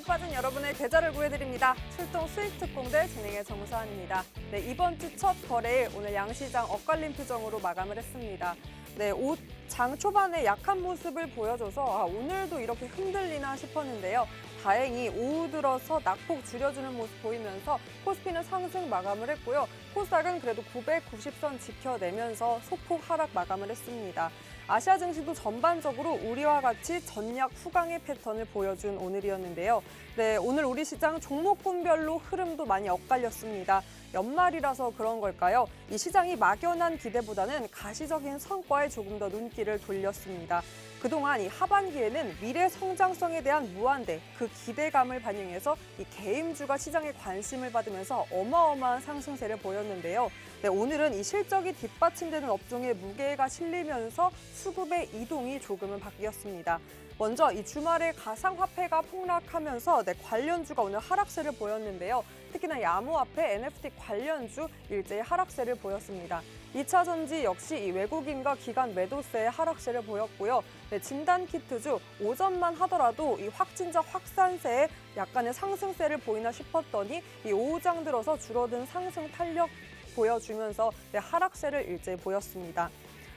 빠진 여러분의 계좌를 구해드립니다. 출동 수익 특공대 진행의 정수환입니다. 네, 이번 주 첫 거래일 오늘 양시장 엇갈린 표정으로 마감을 했습니다. 네, 장 초반에 약한 모습을 보여줘서 오늘도 이렇게 흔들리나 싶었는데요. 다행히 오후 들어서 낙폭 줄여주는 모습 보이면서 코스피는 상승 마감을 했고요. 코스닥은 그래도 990선 지켜내면서 소폭 하락 마감을 했습니다. 아시아 증시도 전반적으로 우리와 같이 전략 후강의 패턴을 보여준 오늘이었는데요. 네, 오늘 우리 시장 종목군별로 흐름도 많이 엇갈렸습니다. 연말이라서 그런 걸까요? 이 시장이 막연한 기대보다는 가시적인 성과에 조금 더 눈길을 돌렸습니다. 그동안 이 하반기에는 미래 성장성에 대한 무한대, 그 기대감을 반영해서 이 개임주가 시장에 관심을 받으면서 어마어마한 상승세를 보였는데요. 네, 오늘은 이 실적이 뒷받침되는 업종에 무게가 실리면서 수급의 이동이 조금은 바뀌었습니다. 먼저 이 주말에 가상화폐가 폭락하면서 관련주가 오늘 하락세를 보였는데요. 특히나 야무화폐, NFT 관련주 일제히 하락세를 보였습니다. 2차 전지 역시 이 외국인과 기관 매도세의 하락세를 보였고요. 네, 진단키트주 오전만 하더라도 이 확진자 확산세에 약간의 상승세를 보이나 싶었더니 이 오후장 들어서 줄어든 상승 탄력 보여주면서 하락세를 일제히 보였습니다.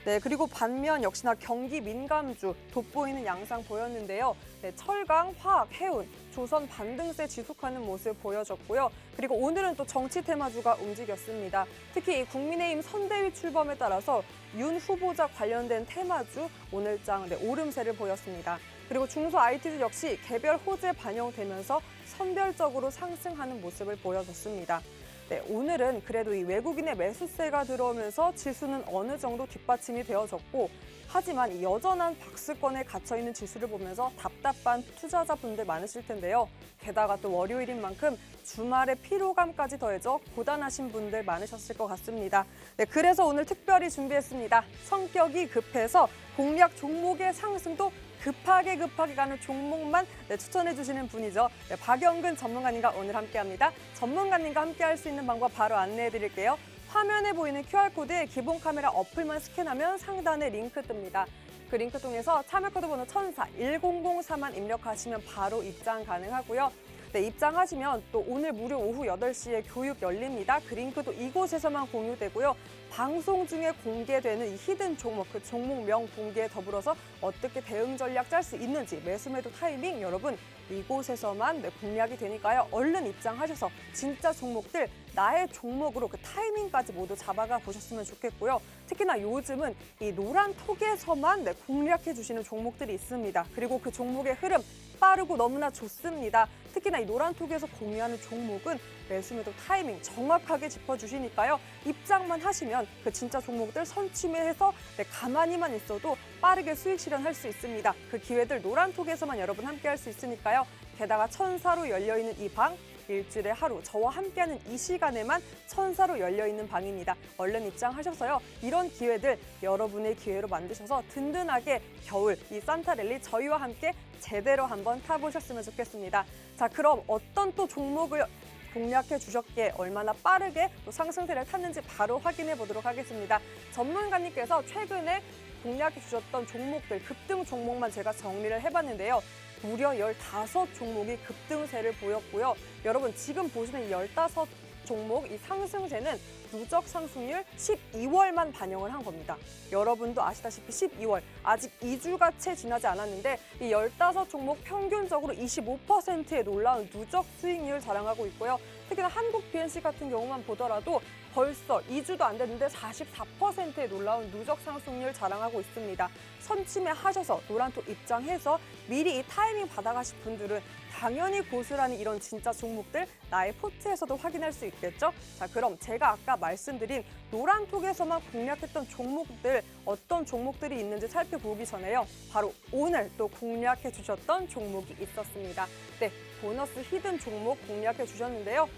네, 그리고 반면 역시나 경기 민감주 돋보이는 양상 보였는데요. 네, 철강, 화학, 해운, 조선 반등세 지속하는 모습 보여줬고요. 그리고 오늘은 또 정치 테마주가 움직였습니다. 특히 이 국민의힘 선대위 출범에 따라서 윤 후보자 관련된 테마주 오늘장 오름세를 보였습니다. 그리고 중소 IT주 역시 개별 호재 반영되면서 선별적으로 상승하는 모습을 보여줬습니다. 네, 오늘은 그래도 이 외국인의 매수세가 들어오면서 지수는 어느 정도 뒷받침이 되어졌고, 하지만 이 여전한 박스권에 갇혀있는 지수를 보면서 답답한 투자자분들 많으실 텐데요. 게다가 또 월요일인 만큼 주말에 피로감까지 더해져 고단하신 분들 많으셨을 것 같습니다. 네, 그래서 오늘 특별히 준비했습니다. 성격이 급해서 공략 종목의 상승도 급하게 가는 종목만 추천해 주시는 분이죠. 네, 박영근 전문가님과 오늘 함께합니다. 전문가님과 함께할 수 있는 방법 바로 안내해 드릴게요. 화면에 보이는 QR코드에 기본 카메라 어플만 스캔하면 상단에 링크 뜹니다. 그 링크 통해서 참여코드 번호 1004-1004만 입력하시면 바로 입장 가능하고요. 네, 입장하시면 또 오늘 무료 오후 8시에 교육 열립니다. 그 링크도 이곳에서만 공유되고요. 방송 중에 공개되는 이 히든 종목, 그 종목명 공개에 더불어서 어떻게 대응 전략 짤 수 있는지, 매수매도 타이밍 여러분 이곳에서만 공략이 되니까요. 얼른 입장하셔서 진짜 종목들 나의 종목으로 그 타이밍까지 모두 잡아가 보셨으면 좋겠고요. 특히나 요즘은 이 노란 톡에서만 공략해 주시는 종목들이 있습니다. 그리고 그 종목의 흐름 빠르고 너무나 좋습니다. 특히나 이 노란톡에서 공유하는 종목은 매수매도 타이밍 정확하게 짚어주시니까요. 입장만 하시면 그 진짜 종목들 선취매해서 가만히만 있어도 빠르게 수익 실현할 수 있습니다. 그 기회들 노란톡에서만 여러분 함께할 수 있으니까요. 게다가 천사로 열려있는 이 방, 일주일에 하루 저와 함께하는 이 시간에만 천사로 열려있는 방입니다. 얼른 입장하셔서요. 이런 기회들 여러분의 기회로 만드셔서 든든하게 겨울 이 산타랠리 저희와 함께 제대로 한번 타보셨으면 좋겠습니다. 자, 그럼 어떤 또 종목을 공략해 주셨기에 얼마나 빠르게 또 상승세를 탔는지 바로 확인해 보도록 하겠습니다. 전문가님께서 최근에 공략해 주셨던 종목들, 급등 종목만 제가 정리를 해봤는데요. 무려 15종목이 급등세를 보였고요. 여러분 지금 보시는 이 15종목 이 상승세는 누적 상승률 12월만 반영을 한 겁니다. 여러분도 아시다시피 12월 아직 2주가 채 지나지 않았는데 이 15종목 평균적으로 25%의 놀라운 누적 수익률 자랑하고 있고요. 특히나 한국 BNC 같은 경우만 보더라도 벌써 2주도 안 됐는데 44%의 놀라운 누적 상승률 자랑하고 있습니다. 선침해 하셔서 노란톡 입장해서 미리 이 타이밍 받아가실 분들은 당연히 고스란히 이런 진짜 종목들 나의 포트에서도 확인할 수 있겠죠? 자, 그럼 제가 아까 말씀드린 노란톡에서만 공략했던 종목들 어떤 종목들이 있는지 살펴보기 전에요. 바로 오늘 또 공략해 주셨던 종목이 있었습니다. 네, 보너스 히든 종목 공략해 주셨는데요.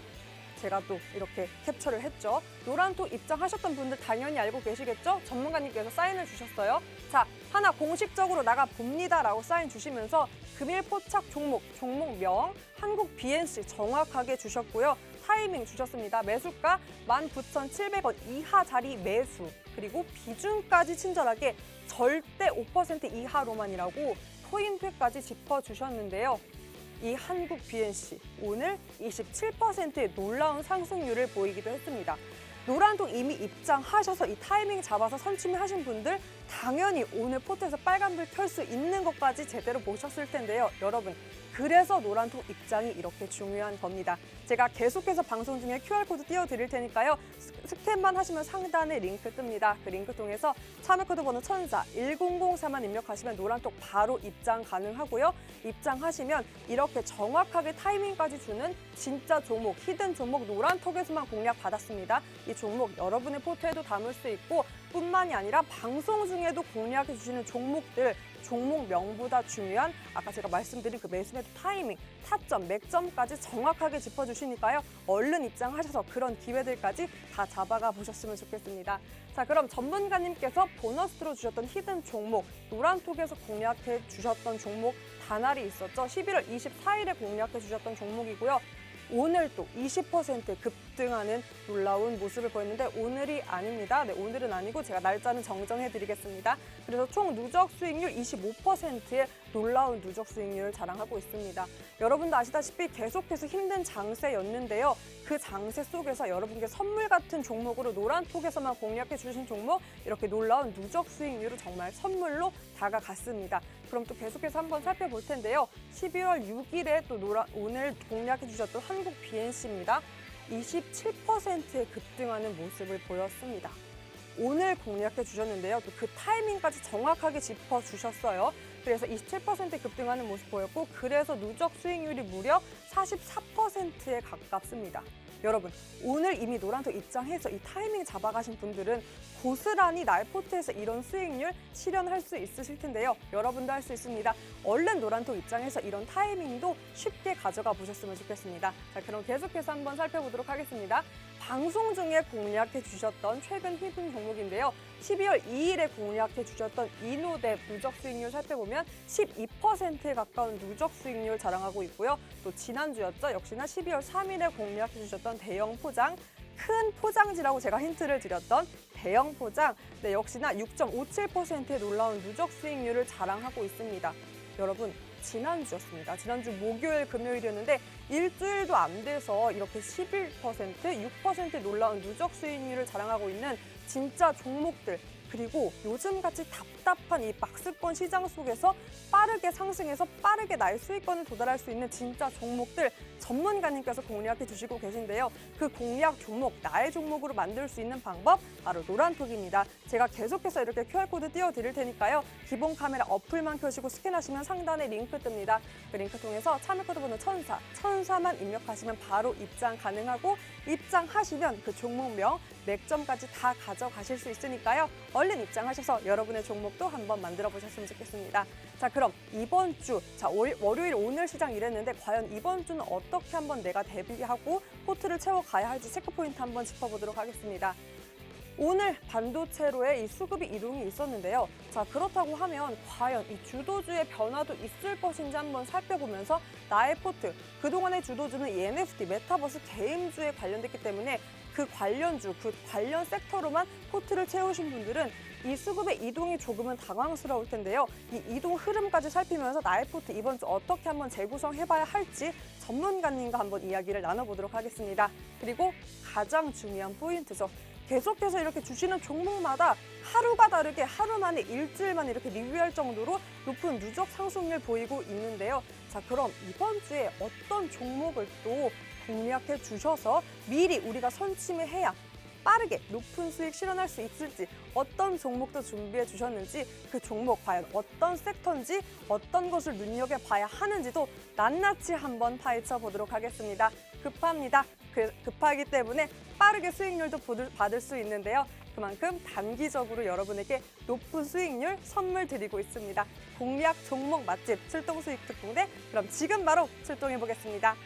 제가 또 이렇게 캡처를 했죠. 노란톡 입장하셨던 분들 당연히 알고 계시겠죠? 전문가님께서 사인을 주셨어요. 자, 하나 공식적으로 나가 봅니다라고 사인 주시면서 금일 포착 종목명 한국 BNC 정확하게 주셨고요. 타이밍 주셨습니다. 매수가 19,700원 이하 자리 매수, 그리고 비중까지 친절하게 절대 5% 이하로만이라고 포인트까지 짚어주셨는데요. 이 한국 BNC 오늘 27%의 놀라운 상승률을 보이기도 했습니다. 노란통 이미 입장하셔서 이 타이밍 잡아서 선취하신 분들 당연히 오늘 포트에서 빨간불 켤 수 있는 것까지 제대로 보셨을 텐데요. 여러분, 그래서 노란통 입장이 이렇게 중요한 겁니다. 제가 계속해서 방송 중에 QR코드 띄워드릴 테니까요. 스캔만 하시면 상단에 링크 뜹니다. 그 링크 통해서 참여코드 번호 1004 1004만 입력하시면 노란통 바로 입장 가능하고요. 입장하시면 이렇게 정확하게 타이밍까지 주는 진짜 종목, 히든 종목 노란톡에서만 공략 받았습니다. 이 종목 여러분의 포트에도 담을 수 있고 뿐만이 아니라 방송 중에도 공략해 주시는 종목들, 종목명보다 중요한 아까 제가 말씀드린 그 매수매도 타이밍, 타점, 맥점까지 정확하게 짚어주시니까요. 얼른 입장하셔서 그런 기회들까지 다 잡아가 보셨으면 좋겠습니다. 자, 그럼 전문가님께서 보너스로 주셨던 히든 종목, 노란톡에서 공략해 주셨던 종목 단알이 있었죠. 11월 24일에 공략해 주셨던 종목이고요. 오늘 또 20% 급등하는 놀라운 모습을 보였는데 오늘이 아닙니다. 네, 오늘은 아니고 제가 날짜는 정정해드리겠습니다. 그래서 총 누적 수익률 25%의 놀라운 누적 수익률을 자랑하고 있습니다. 여러분도 아시다시피 계속해서 힘든 장세였는데요. 그 장세 속에서 여러분께 선물 같은 종목으로 노란톡에서만 공략해 주신 종목 이렇게 놀라운 누적 수익률을 정말 선물로 다가갔습니다. 그럼 또 계속해서 한번 살펴볼 텐데요. 12월 6일에 또 오늘 공략해 주셨던 한국 BNC입니다. 27%의 급등하는 모습을 보였습니다. 오늘 공략해 주셨는데요. 또 그 타이밍까지 정확하게 짚어주셨어요. 그래서 27% 급등하는 모습 보였고 그래서 누적 수익률이 무려 44%에 가깝습니다. 여러분, 오늘 이미 노란톡 입장해서 이 타이밍 잡아가신 분들은 고스란히 날포트에서 이런 수익률 실현할 수 있으실 텐데요. 여러분도 할 수 있습니다. 얼른 노란톡 입장해서 이런 타이밍도 쉽게 가져가 보셨으면 좋겠습니다. 자, 그럼 계속해서 한번 살펴보도록 하겠습니다. 방송 중에 공략해 주셨던 최근 히든 종목인데요. 12월 2일에 공략해 주셨던 이노뎁 누적 수익률 살펴보면 12%에 가까운 누적 수익률 자랑하고 있고요. 또 지난주였죠. 역시나 12월 3일에 공략해 주셨던 대형 포장, 큰 포장지라고 제가 힌트를 드렸던 대형 포장, 네, 역시나 6.57%의 놀라운 누적 수익률을 자랑하고 있습니다. 여러분, 지난주였습니다. 지난주 목요일, 금요일이었는데 일주일도 안 돼서 이렇게 11%, 6% 놀라운 누적 수익률을 자랑하고 있는 진짜 종목들, 그리고 요즘같이 답답한 이 박스권 시장 속에서 빠르게 상승해서 빠르게 나의 수익권을 도달할 수 있는 진짜 종목들 전문가님께서 공략해 주시고 계신데요. 그 공략 종목, 나의 종목으로 만들 수 있는 방법 바로 노란톡입니다. 제가 계속해서 이렇게 QR코드 띄워드릴 테니까요. 기본 카메라 어플만 켜시고 스캔하시면 상단에 링크 뜹니다. 그 링크 통해서 참여코드 번호 1004, 1004만 입력하시면 바로 입장 가능하고 입장하시면 그 종목명, 맥점까지 다 가져가실 수 있으니까요. 얼른 입장하셔서 여러분의 종목도 한번 만들어 보셨으면 좋겠습니다. 자, 그럼 이번 주, 월요일 오늘 시장 이랬는데 과연 이번 주는 어떻게 한번 내가 대비하고 포트를 채워가야 할지 체크포인트 한번 짚어보도록 하겠습니다. 오늘 반도체로의 이 수급이 이동이 있었는데요. 자, 그렇다고 하면 과연 이 주도주의 변화도 있을 것인지 한번 살펴보면서 나의 포트, 그동안의 주도주는 이 NFT, 메타버스, 게임주에 관련됐기 때문에 그 관련주, 그 관련 섹터로만 포트를 채우신 분들은 이 수급의 이동이 조금은 당황스러울 텐데요. 이 이동 흐름까지 살피면서 나의 포트 이번 주 어떻게 한번 재구성해봐야 할지 전문가님과 한번 이야기를 나눠보도록 하겠습니다. 그리고 가장 중요한 포인트죠. 계속해서 이렇게 주시는 종목마다 하루가 다르게 하루 만에 일주일 만에 이렇게 리뷰할 정도로 높은 누적 상승률 보이고 있는데요. 자, 그럼 이번 주에 어떤 종목을 또 공략해 주셔서 미리 우리가 선침해야 빠르게 높은 수익 실현할 수 있을지, 어떤 종목도 준비해 주셨는지, 그 종목 과연 어떤 섹터인지, 어떤 것을 눈여겨봐야 하는지도 낱낱이 한번 파헤쳐 보도록 하겠습니다. 급합니다. 급하기 때문에 빠르게 수익률도 받을 수 있는데요. 그만큼 단기적으로 여러분에게 높은 수익률 선물 드리고 있습니다. 공략 종목 맛집 출동 수익 특공대, 그럼 지금 바로 출동해 보겠습니다.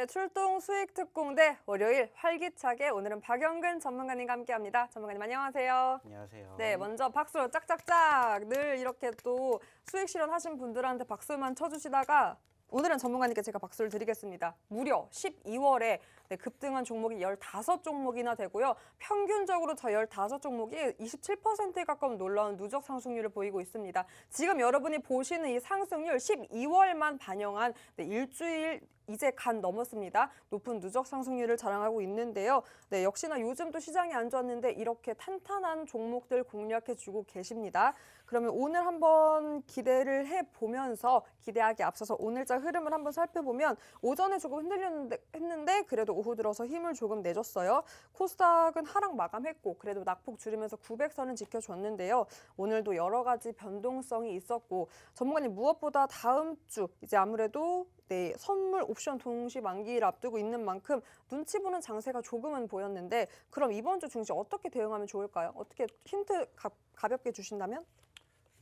네, 출동 수익 특공대 월요일 활기차게 오늘은 박영근 전문가님과 함께합니다. 전문가님 안녕하세요. 안녕하세요. 네, 먼저 박수로 짝짝짝 늘 이렇게 또 수익 실현하신 분들한테 박수만 쳐주시다가 오늘은 전문가님께 제가 박수를 드리겠습니다. 무려 12월에 급등한 종목이 15종목이나 되고요. 평균적으로 저 15종목이 27%에 가까운 놀라운 누적 상승률을 보이고 있습니다. 지금 여러분이 보시는 이 상승률 12월만 반영한 일주일 이제 간 넘었습니다. 높은 누적 상승률을 자랑하고 있는데요. 네, 역시나 요즘도 시장이 안 좋았는데 이렇게 탄탄한 종목들 공략해주고 계십니다. 그러면 오늘 한번 기대를 해보면서 기대하기 앞서서 오늘자 흐름을 한번 살펴보면 오전에 조금 흔들렸는데 그래도 오후 들어서 힘을 조금 내줬어요. 코스닥은 하락 마감했고 그래도 낙폭 줄이면서 900선은 지켜줬는데요. 오늘도 여러 가지 변동성이 있었고 전문가님 무엇보다 다음 주 이제 아무래도 네, 선물 옵션 동시 만기를 앞두고 있는 만큼 눈치 보는 장세가 조금은 보였는데 그럼 이번 주 증시 어떻게 대응하면 좋을까요? 어떻게 힌트 가볍게 주신다면?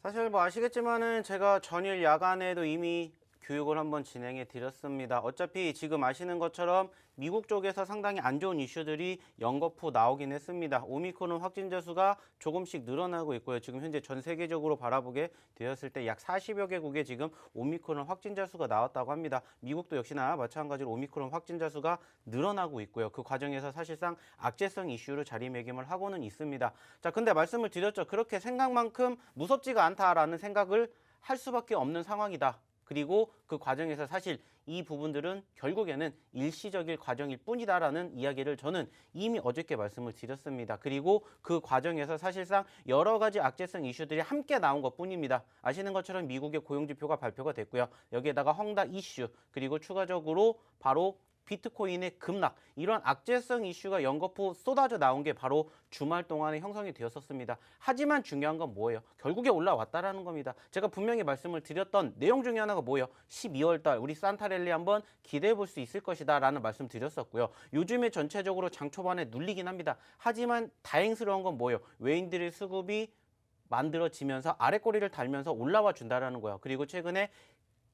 사실 뭐 아시겠지만은 제가 전일 야간에도 이미 교육을 한번 진행해 드렸습니다. 어차피 지금 아시는 것처럼 미국 쪽에서 상당히 안 좋은 이슈들이 연거푸 나오긴 했습니다. 오미크론 확진자 수가 조금씩 늘어나고 있고요. 지금 현재 전 세계적으로 바라보게 되었을 때 약 40여 개국에 지금 오미크론 확진자 수가 나왔다고 합니다. 미국도 역시나 마찬가지로 오미크론 확진자 수가 늘어나고 있고요. 그 과정에서 사실상 악재성 이슈로 자리매김을 하고는 있습니다. 자, 근데 말씀을 드렸죠. 그렇게 생각만큼 무섭지가 않다라는 생각을 할 수밖에 없는 상황이다. 그리고 그 과정에서 사실 이 부분들은 결국에는 일시적일 과정일 뿐이다라는 이야기를 저는 이미 어저께 말씀을 드렸습니다. 그리고 그 과정에서 사실상 여러 가지 악재성 이슈들이 함께 나온 것 뿐입니다. 아시는 것처럼 미국의 고용지표가 발표가 됐고요. 여기에다가 헝다 이슈 그리고 추가적으로 바로 비트코인의 급락 이런 악재성 이슈가 연거푸 쏟아져 나온 게 바로 주말 동안에 형성이 되었었습니다. 하지만 중요한 건 뭐예요? 결국에 올라왔다라는 겁니다. 제가 분명히 말씀을 드렸던 내용 중에 하나가 뭐예요? 12월 달 우리 산타랠리 한번 기대해 볼 수 있을 것이다 라는 말씀 드렸었고요. 요즘에 전체적으로 장 초반에 눌리긴 합니다. 하지만 다행스러운 건 뭐예요? 외인들의 수급이 만들어지면서 아랫꼬리를 달면서 올라와 준다라는 거예요. 그리고 최근에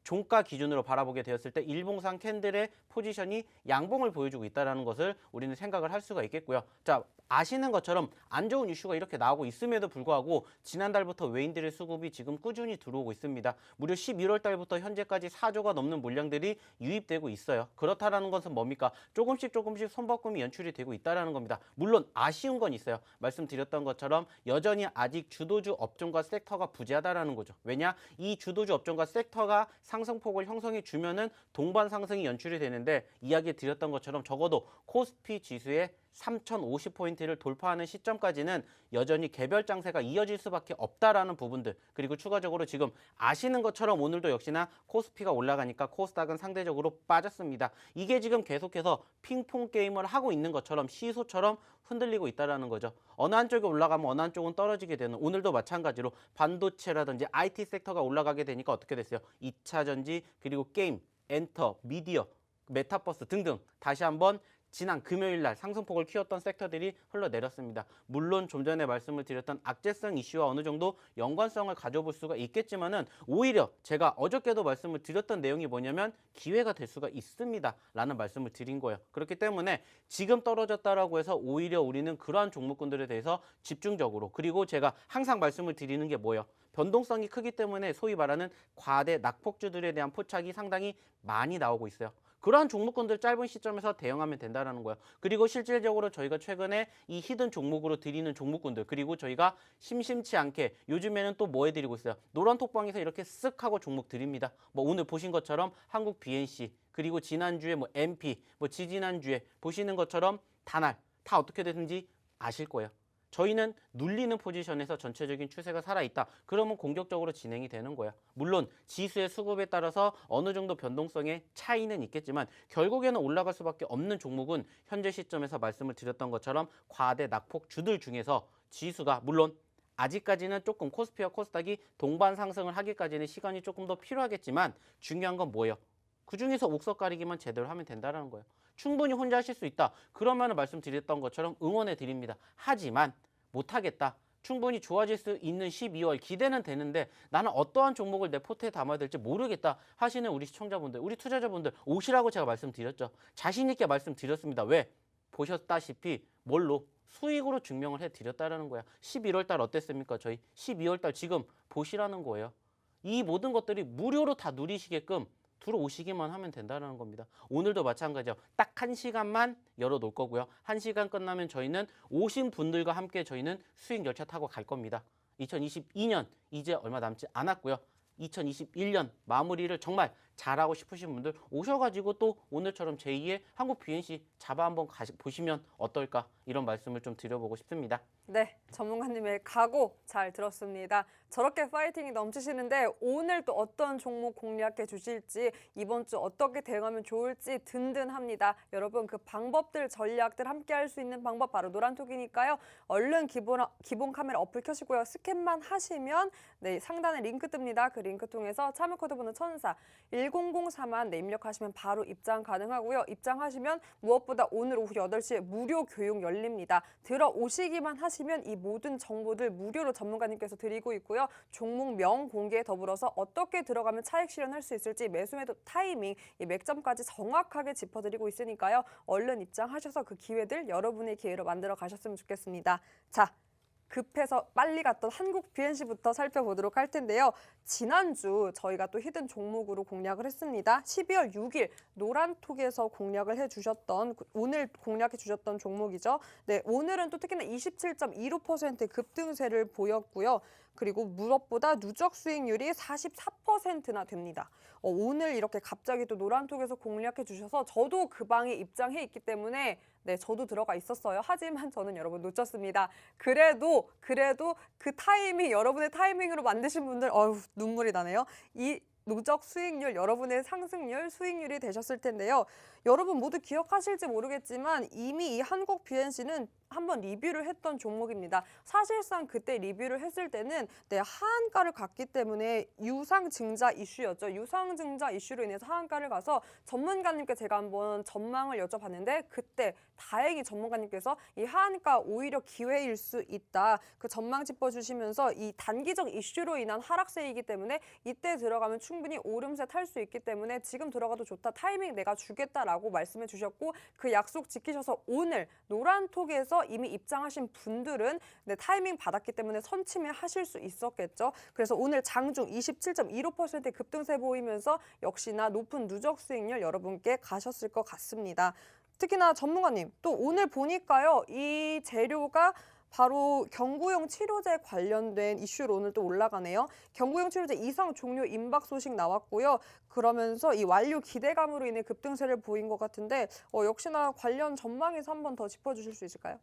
종가 기준으로 바라보게 되었을 때 일봉상 캔들의 포지션이 양봉을 보여주고 있다는 것을 우리는 생각을 할 수가 있겠고요. 자, 아시는 것처럼 안 좋은 이슈가 이렇게 나오고 있음에도 불구하고 지난달부터 외인들의 수급이 지금 꾸준히 들어오고 있습니다. 무려 11월 달부터 현재까지 4조가 넘는 물량들이 유입되고 있어요. 그렇다라는 것은 뭡니까? 조금씩 손바꿈이 연출이 되고 있다는 겁니다. 물론 아쉬운 건 있어요. 말씀드렸던 것처럼 여전히 아직 주도주 업종과 섹터가 부재하다라는 거죠. 왜냐? 이 주도주 업종과 섹터가 상승폭을 형성해 주면은 동반 상승이 연출이 되는데 이야기 드렸던 것처럼 적어도 코스피 지수의 3050포인트를 돌파하는 시점까지는 여전히 개별 장세가 이어질 수밖에 없다라는 부분들 그리고 추가적으로 지금 아시는 것처럼 오늘도 역시나 코스피가 올라가니까 코스닥은 상대적으로 빠졌습니다. 이게 지금 계속해서 핑퐁 게임을 하고 있는 것처럼 시소처럼 흔들리고 있다는 거죠. 어느 한쪽이 올라가면 어느 한쪽은 떨어지게 되는 오늘도 마찬가지로 반도체라든지 IT 섹터가 올라가게 되니까 어떻게 됐어요? 2차전지 그리고 게임, 엔터, 미디어, 메타버스 등등 다시 한번 지난 금요일 날 상승폭을 키웠던 섹터들이 흘러내렸습니다. 물론 좀 전에 말씀을 드렸던 악재성 이슈와 어느 정도 연관성을 가져볼 수가 있겠지만은 오히려 제가 어저께도 말씀을 드렸던 내용이 뭐냐면 기회가 될 수가 있습니다. 라는 말씀을 드린 거예요. 그렇기 때문에 지금 떨어졌다라고 해서 오히려 우리는 그러한 종목군들에 대해서 집중적으로 그리고 제가 항상 말씀을 드리는 게 뭐예요? 변동성이 크기 때문에 소위 말하는 과대 낙폭주들에 대한 포착이 상당히 많이 나오고 있어요. 그러한 종목군들 짧은 시점에서 대응하면 된다는 거예요. 그리고 실질적으로 저희가 최근에 이 히든 종목으로 드리는 종목군들 그리고 저희가 심심치 않게 요즘에는 또 뭐 해드리고 있어요. 노란 톡방에서 이렇게 쓱 하고 종목 드립니다. 뭐 오늘 보신 것처럼 한국 BNC 그리고 지난주에 뭐 MP 뭐 지지난주에 보시는 것처럼 다날 다 어떻게 되는지 아실 거예요. 저희는 눌리는 포지션에서 전체적인 추세가 살아있다. 그러면 공격적으로 진행이 되는 거야. 물론 지수의 수급에 따라서 어느 정도 변동성의 차이는 있겠지만 결국에는 올라갈 수밖에 없는 종목은 현재 시점에서 말씀을 드렸던 것처럼 과대 낙폭 주들 중에서 지수가 물론 아직까지는 조금 코스피와 코스닥이 동반 상승을 하기까지는 시간이 조금 더 필요하겠지만 중요한 건 뭐예요? 그중에서 옥석 가리기만 제대로 하면 된다는 거예요. 충분히 혼자 하실 수 있다. 그러면 말씀드렸던 것처럼 응원해 드립니다. 하지만 못하겠다. 충분히 좋아질 수 있는 12월 기대는 되는데 나는 어떠한 종목을 내 포트에 담아야 될지 모르겠다 하시는 우리 시청자분들, 우리 투자자분들 오시라고 제가 말씀드렸죠. 자신 있게 말씀드렸습니다. 왜? 보셨다시피 뭘로? 수익으로 증명을 해드렸다라는 거야. 11월 달 어땠습니까? 저희 12월 달 지금 보시라는 거예요. 이 모든 것들이 무료로 다 누리시게끔 들어오시기만 하면 된다는 겁니다. 오늘도 마찬가지죠. 딱 1시간만 열어놓을 거고요. 1시간 끝나면 저희는 오신 분들과 함께 저희는 수익 열차 타고 갈 겁니다. 2022년 이제 얼마 남지 않았고요. 2021년 마무리를 정말 잘하고 싶으신 분들 오셔가지고 또 오늘처럼 제2의 한국 BNC 잡아 한번 보시면 어떨까 이런 말씀을 좀 드려보고 싶습니다. 네, 전문가님의 각오 잘 들었습니다. 저렇게 파이팅이 넘치시는데 오늘 또 어떤 종목 공략해 주실지 이번 주 어떻게 대응하면 좋을지 든든합니다. 여러분 그 방법들 전략들 함께 할 수 있는 방법 바로 노란톡이니까요. 얼른 기본 카메라 어플 켜시고요. 스캔만 하시면 네, 상단에 링크 뜹니다. 그 링크 통해서 참여 코드 번호 1004 1004만 네, 입력하시면 바로 입장 가능하고요. 입장하시면 무엇보다 오늘 오후 8시에 무료 교육 열립니다. 들어오시기만 하시면 이 모든 정보들 무료로 전문가님께서 드리고 있고요. 종목명 공개 더불어서 어떻게 들어가면 차익 실현할 수 있을지 매수 매도 타이밍, 이 맥점까지 정확하게 짚어드리고 있으니까요. 얼른 입장하셔서 그 기회들 여러분의 기회로 만들어 가셨으면 좋겠습니다. 자, 급해서 빨리 갔던 한국 BNC부터 살펴보도록 할 텐데요. 지난주 저희가 또 히든 종목으로 공략을 했습니다. 12월 6일 노란톡에서 공략을 해주셨던 오늘 공략해 주셨던 종목이죠. 네, 오늘은 또 특히나 27.25% 급등세를 보였고요. 그리고 무엇보다 누적 수익률이 44%나 됩니다. 오늘 이렇게 갑자기 또 노란톡에서 공략해 주셔서 저도 그 방에 입장해 있기 때문에 네, 저도 들어가 있었어요. 하지만 저는 여러분 놓쳤습니다. 그래도 그 타이밍, 여러분의 타이밍으로 만드신 분들 눈물이 나네요. 이 누적 수익률, 여러분의 상승률, 수익률이 되셨을 텐데요. 여러분 모두 기억하실지 모르겠지만 이미 이 한국 BNC는 한번 리뷰를 했던 종목입니다. 사실상 그때 리뷰를 했을 때는 네, 하한가를 갔기 때문에 유상증자 이슈였죠. 유상증자 이슈로 인해서 하한가를 가서 전문가님께 제가 한번 전망을 여쭤봤는데 그때 다행히 전문가님께서 이 하한가 오히려 기회일 수 있다. 그 전망 짚어주시면서 이 단기적 이슈로 인한 하락세이기 때문에 이때 들어가면 충분히 오름세 탈 수 있기 때문에 지금 들어가도 좋다. 타이밍 내가 주겠다라고 말씀해 주셨고 그 약속 지키셔서 오늘 노란톡에서 이미 입장하신 분들은 네, 타이밍 받았기 때문에 선침해 하실 수 있었겠죠. 그래서 오늘 장중 27.15% 급등세 보이면서 역시나 높은 누적 수익률 여러분께 가셨을 것 같습니다. 특히나 전문가님 또 오늘 보니까요. 이 재료가 바로 경구용 치료제 관련된 이슈로 오늘 또 올라가네요. 경구용 치료제 이상 종료 임박 소식 나왔고요. 그러면서 이 완료 기대감으로 인해 급등세를 보인 것 같은데 역시나 관련 전망에서 한 번 더 짚어주실 수 있을까요?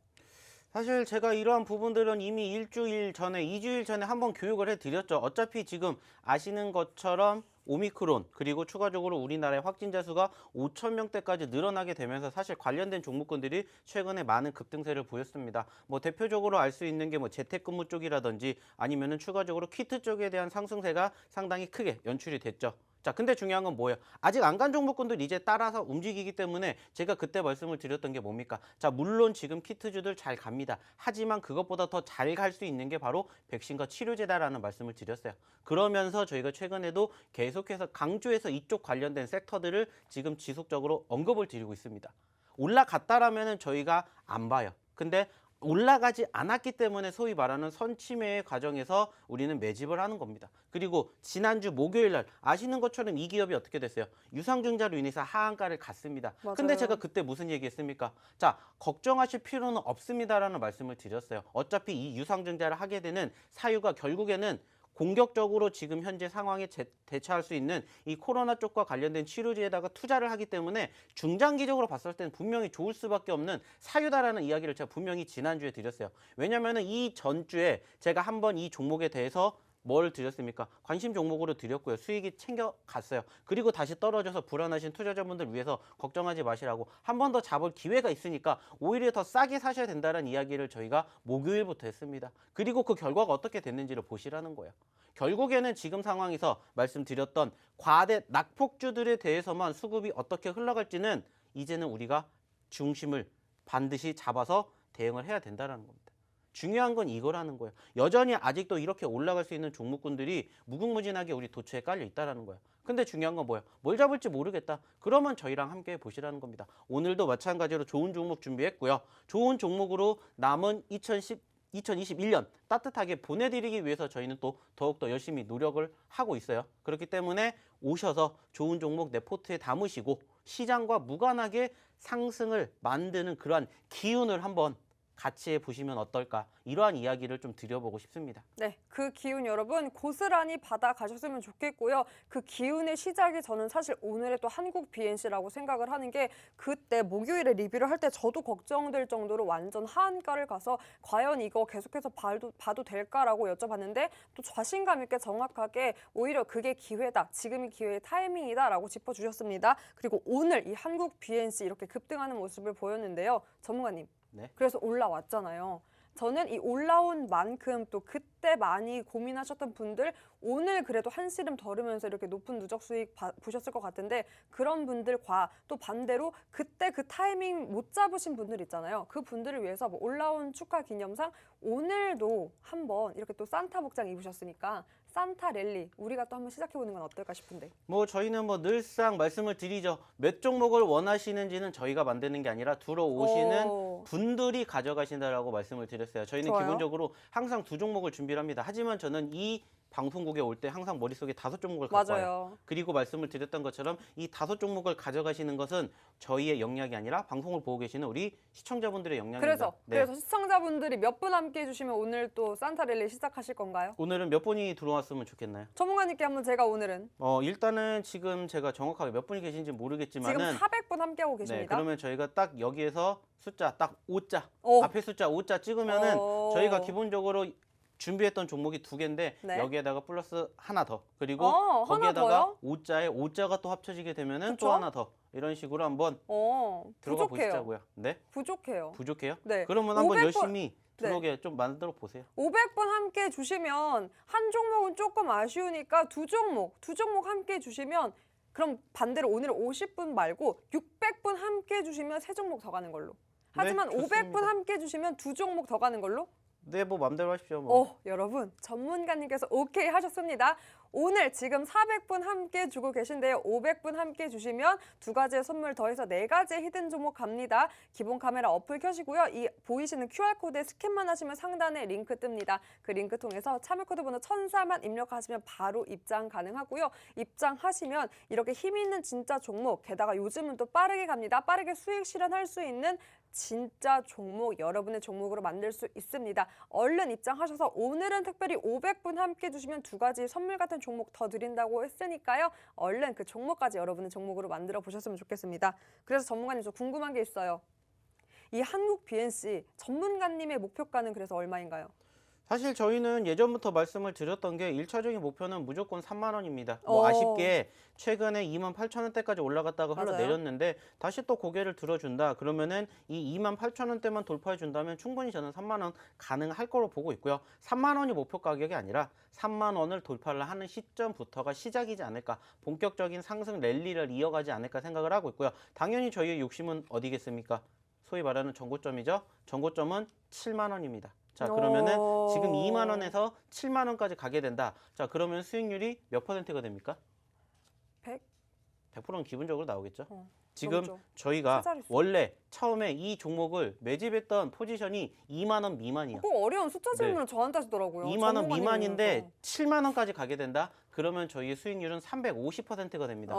사실 제가 이러한 부분들은 이미 일주일 전에, 2주일 전에 한번 교육을 해드렸죠. 어차피 지금 아시는 것처럼 오미크론 그리고 추가적으로 우리나라의 확진자 수가 5천 명대까지 늘어나게 되면서 사실 관련된 종목군들이 최근에 많은 급등세를 보였습니다. 뭐 대표적으로 알 수 있는 게 뭐 재택근무 쪽이라든지 아니면은 추가적으로 키트 쪽에 대한 상승세가 상당히 크게 연출이 됐죠. 자, 근데 중요한 건 뭐예요? 아직 안 간 종목군들 이제 따라서 움직이기 때문에 제가 그때 말씀을 드렸던 게 뭡니까? 자, 물론 지금 키트주들 잘 갑니다. 하지만 그것보다 더 잘 갈 수 있는 게 바로 백신과 치료제다라는 말씀을 드렸어요. 그러면서 저희가 최근에도 계속해서 강조해서 이쪽 관련된 섹터들을 지금 지속적으로 언급을 드리고 있습니다. 올라갔다라면은 저희가 안 봐요. 근데 올라가지 않았기 때문에 소위 말하는 선침해의 과정에서 우리는 매집을 하는 겁니다. 그리고 지난주 목요일 날 아시는 것처럼 이 기업이 어떻게 됐어요? 유상증자로 인해서 하한가를 갔습니다. 맞아요. 근데 제가 그때 무슨 얘기했습니까? 자, 걱정하실 필요는 없습니다라는 말씀을 드렸어요. 어차피 이 유상증자를 하게 되는 사유가 결국에는 공격적으로 지금 현재 상황에 대처할 수 있는 이 코로나 쪽과 관련된 치료제에다가 투자를 하기 때문에 중장기적으로 봤을 때는 분명히 좋을 수밖에 없는 사유다라는 이야기를 제가 분명히 지난주에 드렸어요. 왜냐하면 이 전주에 제가 한번 이 종목에 대해서 뭘 드렸습니까? 관심 종목으로 드렸고요. 수익이 챙겨갔어요. 그리고 다시 떨어져서 불안하신 투자자분들 위해서 걱정하지 마시라고 한 번 더 잡을 기회가 있으니까 오히려 더 싸게 사셔야 된다는 이야기를 저희가 목요일부터 했습니다. 그리고 그 결과가 어떻게 됐는지를 보시라는 거예요. 결국에는 지금 상황에서 말씀드렸던 과대 낙폭주들에 대해서만 수급이 어떻게 흘러갈지는 이제는 우리가 중심을 반드시 잡아서 대응을 해야 된다는 겁니다. 중요한 건 이거라는 거예요. 여전히 아직도 이렇게 올라갈 수 있는 종목군들이 무궁무진하게 우리 도처에 깔려 있다라는 거예요. 근데 중요한 건 뭐예요? 뭘 잡을지 모르겠다. 그러면 저희랑 함께 보시라는 겁니다. 오늘도 마찬가지로 좋은 종목 준비했고요. 좋은 종목으로 남은 2021년 따뜻하게 보내드리기 위해서 저희는 또 더욱더 열심히 노력을 하고 있어요. 그렇기 때문에 오셔서 좋은 종목 내 포트에 담으시고 시장과 무관하게 상승을 만드는 그러한 기운을 한번 같이 해보시면 어떨까, 이러한 이야기를 좀 드려보고 싶습니다. 네, 그 기운 여러분 고스란히 받아가셨으면 좋겠고요. 그 기운의 시작이 저는 사실 오늘의 또 한국 BNC라고 생각을 하는 게, 그때 목요일에 리뷰를 할 때 저도 걱정될 정도로 완전 하한가를 가서 과연 이거 계속해서 봐도 될까라고 여쭤봤는데, 또 자신감 있게 정확하게 오히려 그게 기회다, 지금이 기회의 타이밍이다라고 짚어주셨습니다. 그리고 오늘 이 한국 BNC 이렇게 급등하는 모습을 보였는데요. 전문가님. 네. 그래서 올라왔잖아요. 저는 이 올라온 만큼 또 그때 많이 고민하셨던 분들, 오늘 그래도 한시름 덜으면서 이렇게 높은 누적 수익 보셨을 것 같은데, 그런 분들과 또 반대로 그때 그 타이밍 못 잡으신 분들 있잖아요. 그 분들을 위해서 뭐 올라온 축하 기념상 오늘도 한번 이렇게 또 산타 복장 입으셨으니까 산타 랠리 우리가 또 한번 시작해보는 건 어떨까 싶은데. 뭐 저희는 뭐 늘상 말씀을 드리죠. 몇 종목을 원하시는지는 저희가 만드는 게 아니라 들어오시는 분들이 가져가신다라고 말씀을 드렸어요. 저희는 좋아요. 기본적으로 항상 2종목을 준비를 합니다. 하지만 저는 이 방송국에 올 때 항상 머릿속에 5종목을 갖고 와요. 맞아요. 그리고 말씀을 드렸던 것처럼 이 5종목을 가져가시는 것은 저희의 역량이 아니라 방송을 보고 계시는 우리 시청자분들의 역량입니다. 그래서 시청자분들이 몇 분 함께 해주시면 오늘 또 산타 랠리 시작하실 건가요? 오늘은 몇 분이 들어왔으면 좋겠나요? 전문가님께 한번 제가 오늘은 일단은 지금 제가 정확하게 몇 분이 계신지 모르겠지만은 지금 400분 함께하고 네, 계십니다. 그러면 저희가 딱 여기에서 숫자 딱 5자, 오. 앞에 숫자 5자 찍으면은 오. 저희가 기본적으로 준비했던 종목이 2개인데 네. 여기에다가 플러스 하나 더, 그리고 하나 거기에다가 더요? 5자에 5자가 또 합쳐지게 되면은 그쵸? 또 하나 더, 이런 식으로 한번 들어가 부족해요. 보시자고요. 네? 부족해요. 부족해요? 네. 그러면 한번 500번 열심히 네. 들어오게 좀 만들어 보세요. 500분 함께 주시면 한 종목은 조금 아쉬우니까 두 종목 함께 주시면, 그럼 반대로 오늘 50분 말고 600분 함께 주시면 3종목 더 가는 걸로. 하지만 네, 좋습니다. 500분 함께 주시면 2종목 더 가는 걸로. 네, 뭐 맘대로 하십시오. 뭐. 여러분 전문가님께서 오케이 하셨습니다. 오늘 지금 400분 함께 주고 계신데요. 500분 함께 주시면 2가지의 선물 더해서 4가지의 히든 종목 갑니다. 기본 카메라 어플 켜시고요. 이 보이시는 QR코드에 스캔만 하시면 상단에 링크 뜹니다. 그 링크 통해서 참여코드 번호 1004만 입력하시면 바로 입장 가능하고요. 입장하시면 이렇게 힘 있는 진짜 종목, 게다가 요즘은 또 빠르게 갑니다. 빠르게 수익 실현할 수 있는 진짜 종목, 여러분의 종목으로 만들 수 있습니다. 얼른 입장하셔서 오늘은 특별히 500분 함께 주시면 2가지 선물 같은 종목 더 드린다고 했으니까요. 얼른 그 종목까지 여러분의 종목으로 만들어 보셨으면 좋겠습니다. 그래서 전문가님, 저 궁금한 게 있어요. 이 한국 BNC 전문가님의 목표가는 그래서 얼마인가요? 사실 저희는 예전부터 말씀을 드렸던 게 1차적인 목표는 무조건 3만 원입니다. 뭐 아쉽게 최근에 28,000원대까지 올라갔다가 맞아요. 흘러내렸는데 다시 또 고개를 들어준다. 그러면은 이 28,000원대만 돌파해 준다면 충분히 저는 3만 원 가능할 거로 보고 있고요. 3만 원이 목표 가격이 아니라 3만 원을 돌파를 하는 시점부터가 시작이지 않을까. 본격적인 상승 랠리를 이어가지 않을까 생각을 하고 있고요. 당연히 저희의 욕심은 어디겠습니까? 소위 말하는 전고점이죠. 전고점은 7만 원입니다. 자, 그러면은 지금 2만 원에서 7만 원까지 가게 된다. 자, 그러면 수익률이 몇 %가 됩니까? 100%는 기본적으로 나오겠죠. 지금 넘죠. 저희가 숫자를 원래 처음에 이 종목을 매집했던 포지션이 2만 원 미만이야. 꼭 어려운 숫자 질문을 저한테 하시더라고요. 2만 원 전문가님이면서. 미만인데 7만 원까지 가게 된다. 그러면 저희의 수익률은 350%가 됩니다.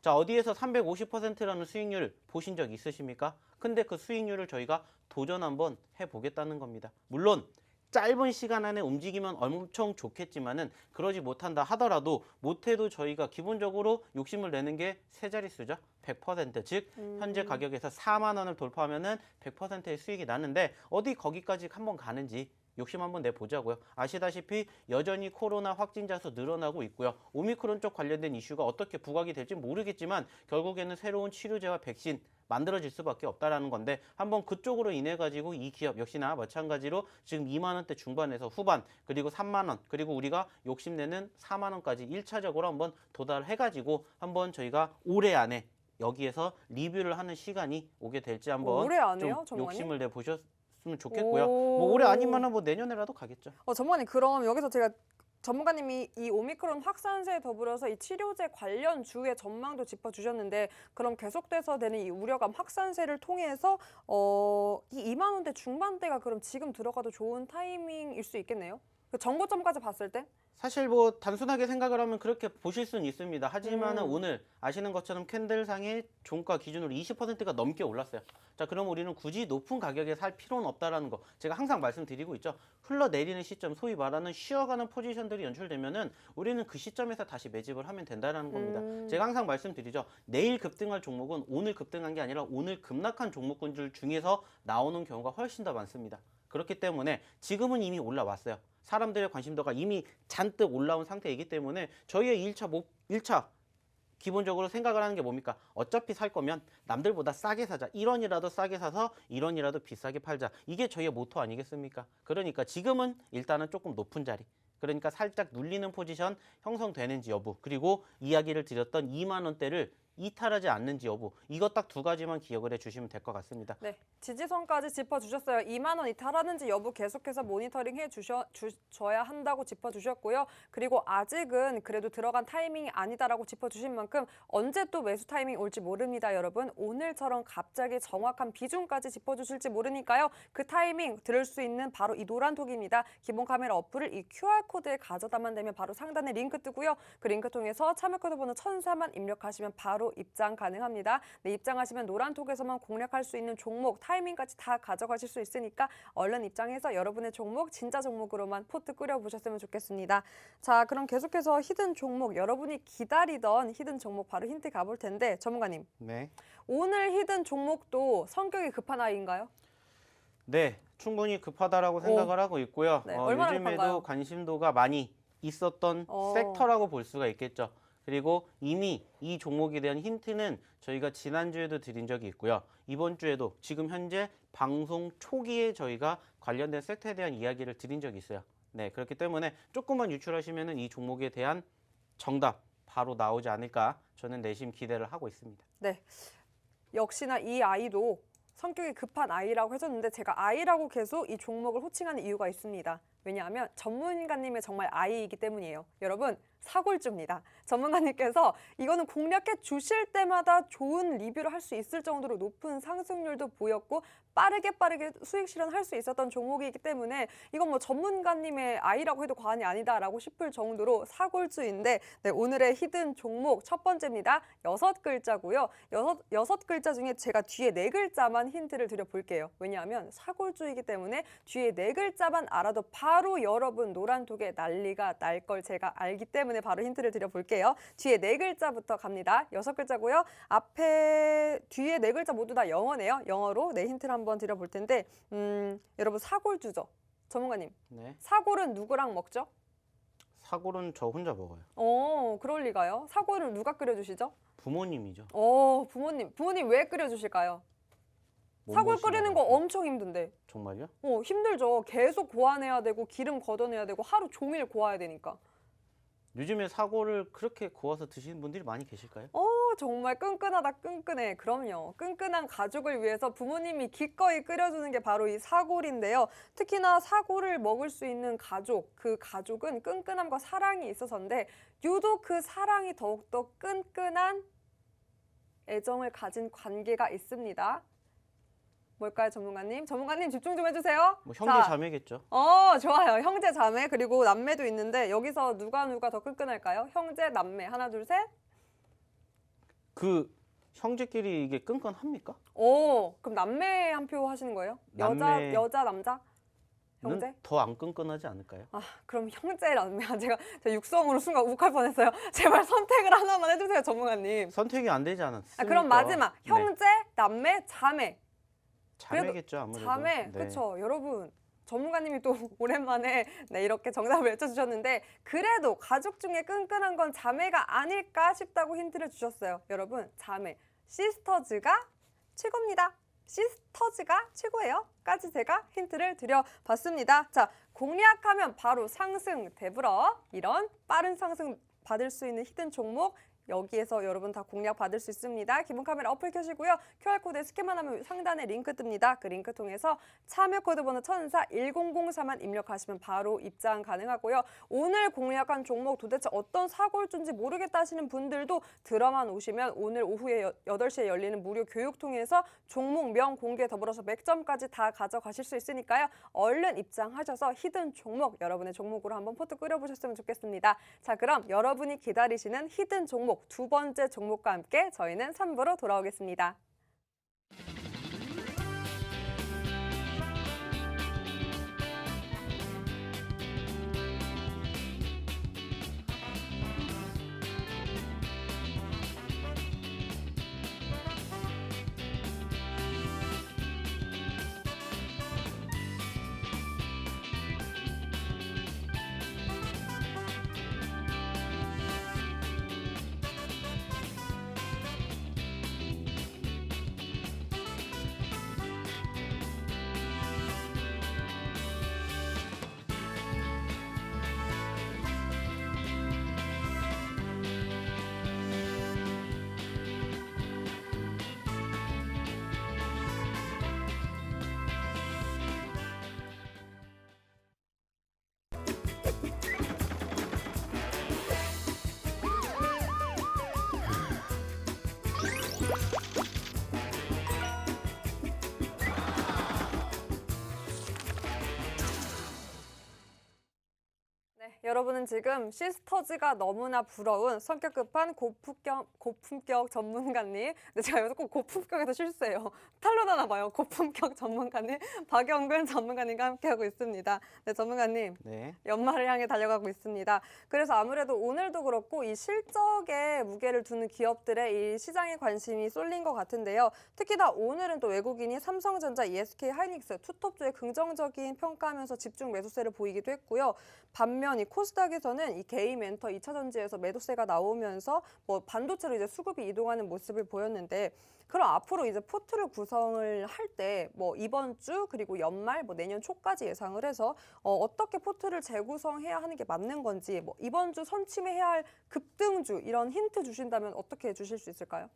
자, 어디에서 350%라는 수익률 보신 적 있으십니까? 근데 그 수익률을 저희가 도전 한번 해보겠다는 겁니다. 물론 짧은 시간 안에 움직이면 엄청 좋겠지만은 그러지 못한다 하더라도, 못해도 저희가 기본적으로 욕심을 내는 게 세 자릿수죠. 100%, 즉 현재 가격에서 4만 원을 돌파하면은 100%의 수익이 나는데, 어디 거기까지 한번 가는지 욕심 한번 내보자고요. 아시다시피 여전히 코로나 확진자 수 늘어나고 있고요. 오미크론 쪽 관련된 이슈가 어떻게 부각이 될지 모르겠지만 결국에는 새로운 치료제와 백신 만들어질 수밖에 없다라는 건데, 한번 그쪽으로 인해 가지고 이 기업 역시나 마찬가지로 지금 2만 원대 중반에서 후반, 그리고 3만 원, 그리고 우리가 욕심내는 4만 원까지 1차적으로 한번 도달해 가지고 한번 저희가 올해 안에 여기에서 리뷰를 하는 시간이 오게 될지 한번 올해 안에요, 좀 전문가님? 욕심을 내 보셨으면 가셨으면 좋겠고요. 뭐 올해 아니면은 뭐 내년에라도 가겠죠. 전문가님, 그럼 여기서 제가 전문가님이 이 오미크론 확산세에 더불어서 이 치료제 관련 주의 전망도 짚어주셨는데, 그럼 계속돼서 되는 이 우려감 확산세를 통해서 이 2만 원대 중반대가 그럼 지금 들어가도 좋은 타이밍일 수 있겠네요? 그 정고점까지 봤을 때? 사실 뭐 단순하게 생각을 하면 그렇게 보실 수는 있습니다. 하지만은 오늘 아시는 것처럼 캔들상의 종가 기준으로 20%가 넘게 올랐어요. 자, 그럼 우리는 굳이 높은 가격에 살 필요는 없다라는 거 제가 항상 말씀드리고 있죠. 흘러내리는 시점, 소위 말하는 쉬어가는 포지션들이 연출되면은 우리는 그 시점에서 다시 매집을 하면 된다라는 겁니다. 제가 항상 말씀드리죠. 내일 급등할 종목은 오늘 급등한 게 아니라 오늘 급락한 종목군들 중에서 나오는 경우가 훨씬 더 많습니다. 그렇기 때문에 지금은 이미 올라왔어요. 사람들의 관심도가 이미 잔뜩 올라온 상태이기 때문에 저희의 1차 기본적으로 생각을 하는 게 뭡니까? 어차피 살 거면 남들보다 싸게 사자. 1원이라도 싸게 사서 1원이라도 비싸게 팔자. 이게 저희의 모토 아니겠습니까? 그러니까 지금은 일단은 조금 높은 자리. 그러니까 살짝 눌리는 포지션 형성되는지 여부, 그리고 이야기를 드렸던 2만 원대를 이탈하지 않는지 여부, 이것 딱 두 가지만 기억을 해주시면 될 것 같습니다. 네, 지지선까지 짚어주셨어요. 2만 원 이탈하는지 여부 계속해서 모니터링 해줘야 한다고 짚어주셨고요. 그리고 아직은 그래도 들어간 타이밍이 아니다라고 짚어주신 만큼 언제 또 매수 타이밍이 올지 모릅니다, 여러분. 오늘처럼 갑자기 정확한 비중까지 짚어주실지 모르니까요. 그 타이밍 들을 수 있는 바로 이 노란톡입니다. 기본 카메라 어플을 이 QR코드에 가져다만 되면 바로 상단에 링크 뜨고요. 그 링크 통해서 참여코드 번호 1004만 입력하시면 바로 입장 가능합니다. 네, 입장하시면 노란톡에서만 공략할 수 있는 종목, 타이밍까지 다 가져가실 수 있으니까 얼른 입장해서 여러분의 종목, 진짜 종목으로만 포트 꾸려보셨으면 좋겠습니다. 자, 그럼 계속해서 히든 종목, 여러분이 기다리던 히든 종목 바로 힌트 가볼 텐데, 전문가님. 네. 오늘 히든 종목도 성격이 급한 아이인가요? 네, 충분히 급하다라고 생각을 하고 있고요. 네, 얼마나 요즘에도 급한가요? 관심도가 많이 있었던 섹터라고 볼 수가 있겠죠. 그리고 이미 이 종목에 대한 힌트는 저희가 지난주에도 드린 적이 있고요. 이번 주에도 지금 현재 방송 초기에 저희가 관련된 섹터에 대한 이야기를 드린 적이 있어요. 네, 그렇기 때문에 조금만 유출하시면은 이 종목에 대한 정답 바로 나오지 않을까 저는 내심 기대를 하고 있습니다. 네, 역시나 이 아이도 성격이 급한 아이라고 해줬는데 제가 아이라고 계속 이 종목을 호칭하는 이유가 있습니다. 왜냐하면 전문가님의 정말 아이이기 때문이에요. 여러분, 사골주입니다. 전문가님께서 이거는 공략해 주실 때마다 좋은 리뷰를 할 수 있을 정도로 높은 상승률도 보였고 빠르게 수익 실현할 수 있었던 종목이기 때문에 이건 뭐 전문가님의 아이라고 해도 과언이 아니다라고 싶을 정도로 사골주인데, 네, 오늘의 히든 종목 첫 번째입니다. 6글자고요. 여섯 글자 중에 제가 뒤에 4글자만 힌트를 드려볼게요. 왜냐하면 사골주이기 때문에 뒤에 4글자만 알아도 바로 여러분 노란톡에 난리가 날 걸 제가 알기 때문에 바로 힌트를 드려볼게요. 뒤에 4글자부터 갑니다. 6글자고요. 뒤에 4글자 모두 다 영어네요. 영어로 힌트를 한번 드려볼 텐데, 여러분 사골주죠. 전문가님. 네. 사골은 누구랑 먹죠? 사골은 저 혼자 먹어요. 그럴 리가요. 사골을 누가 끓여주시죠? 부모님이죠. 부모님 왜 끓여주실까요? 몸 사골 보시느라고. 끓이는 거 엄청 힘든데. 정말요? 힘들죠. 계속 고아내야 되고 기름 걷어내야 되고 하루 종일 고아야 되니까. 요즘에 사골을 그렇게 구워서 드시는 분들이 많이 계실까요? 정말 끈끈하다, 끈끈해. 그럼요. 끈끈한 가족을 위해서 부모님이 기꺼이 끓여주는 게 바로 이 사골인데요. 특히나 사골을 먹을 수 있는 가족, 그 가족은 끈끈함과 사랑이 있어서인데 유독 그 사랑이 더욱더 끈끈한 애정을 가진 관계가 있습니다. 뭘까요, 전문가님? 전문가님 집중 좀 해주세요. 뭐 형제 자, 자매겠죠. 좋아요. 형제, 자매, 그리고 남매도 있는데 여기서 누가 더 끈끈할까요? 형제, 남매. 하나, 둘, 셋. 그 형제끼리 이게 끈끈합니까? 그럼 남매 한 표 하시는 거예요? 남매. 여자, 남자? 형제? 더 안 끈끈하지 않을까요? 그럼 형제, 남매. 제가 육성으로 순간 욱할 뻔했어요. 제발 선택을 하나만 해주세요, 전문가님. 선택이 안 되지 않았습니까? 그럼 마지막. 네. 형제, 남매, 자매. 자매겠죠, 아무래도. 자매, 네. 그렇죠. 여러분, 전문가님이 또 오랜만에 이렇게 정답을 외쳐주셨는데 그래도 가족 중에 끈끈한 건 자매가 아닐까 싶다고 힌트를 주셨어요. 여러분, 자매, 시스터즈가 최고입니다. 시스터즈가 최고예요. 까지 제가 힌트를 드려봤습니다. 자, 공략하면 바로 상승 되불어 이런 빠른 상승 받을 수 있는 히든 종목 여기에서 여러분 다 공략 받을 수 있습니다. 기본 카메라 어플 켜시고요. QR코드에 스캔만 하면 상단에 링크 뜹니다. 그 링크 통해서 참여 코드 번호 1004-1004만 입력하시면 바로 입장 가능하고요. 오늘 공략한 종목 도대체 어떤 사골주인지 모르겠다 하시는 분들도 들어만 오시면 오늘 오후에 8시에 열리는 무료 교육 통해서 종목명 공개 더불어서 맥점까지 다 가져가실 수 있으니까요. 얼른 입장하셔서 히든 종목, 여러분의 종목으로 한번 포트 끓여보셨으면 좋겠습니다. 자, 그럼 여러분이 기다리시는 히든 종목 두 번째 종목과 함께 저희는 3부로 돌아오겠습니다. 여러분은 지금 시스터즈가 너무나 부러운 성격 급한 고품격 전문가님. 근데 제가 여기서 꼭 고품격에서 실수해요. 탈로나나 봐요. 고품격 전문가님 박영근 전문가님과 함께하고 있습니다. 네, 전문가님. 네. 연말을 향해 달려가고 있습니다. 그래서 아무래도 오늘도 그렇고 이 실적에 무게를 두는 기업들의 이 시장에 관심이 쏠린 것 같은데요. 특히나 오늘은 또 외국인이 삼성전자, SK 하이닉스, 투톱주에 긍정적인 평가하면서 집중 매수세를 보이기도 했고요. 반면 이 코스닥에서는 이 게임엔터 2차 전지에서 매도세가 나오면서 뭐 반도체로 이제 수급이 이동하는 모습을 보였는데, 그럼 앞으로 이제 포트를 구성을 할 때 뭐 이번 주 그리고 연말 뭐 내년 초까지 예상을 해서 어떻게 포트를 재구성해야 하는 게 맞는 건지, 뭐 이번 주 선침해야 할 급등주 이런 힌트 주신다면 어떻게 주실 수 있을까요?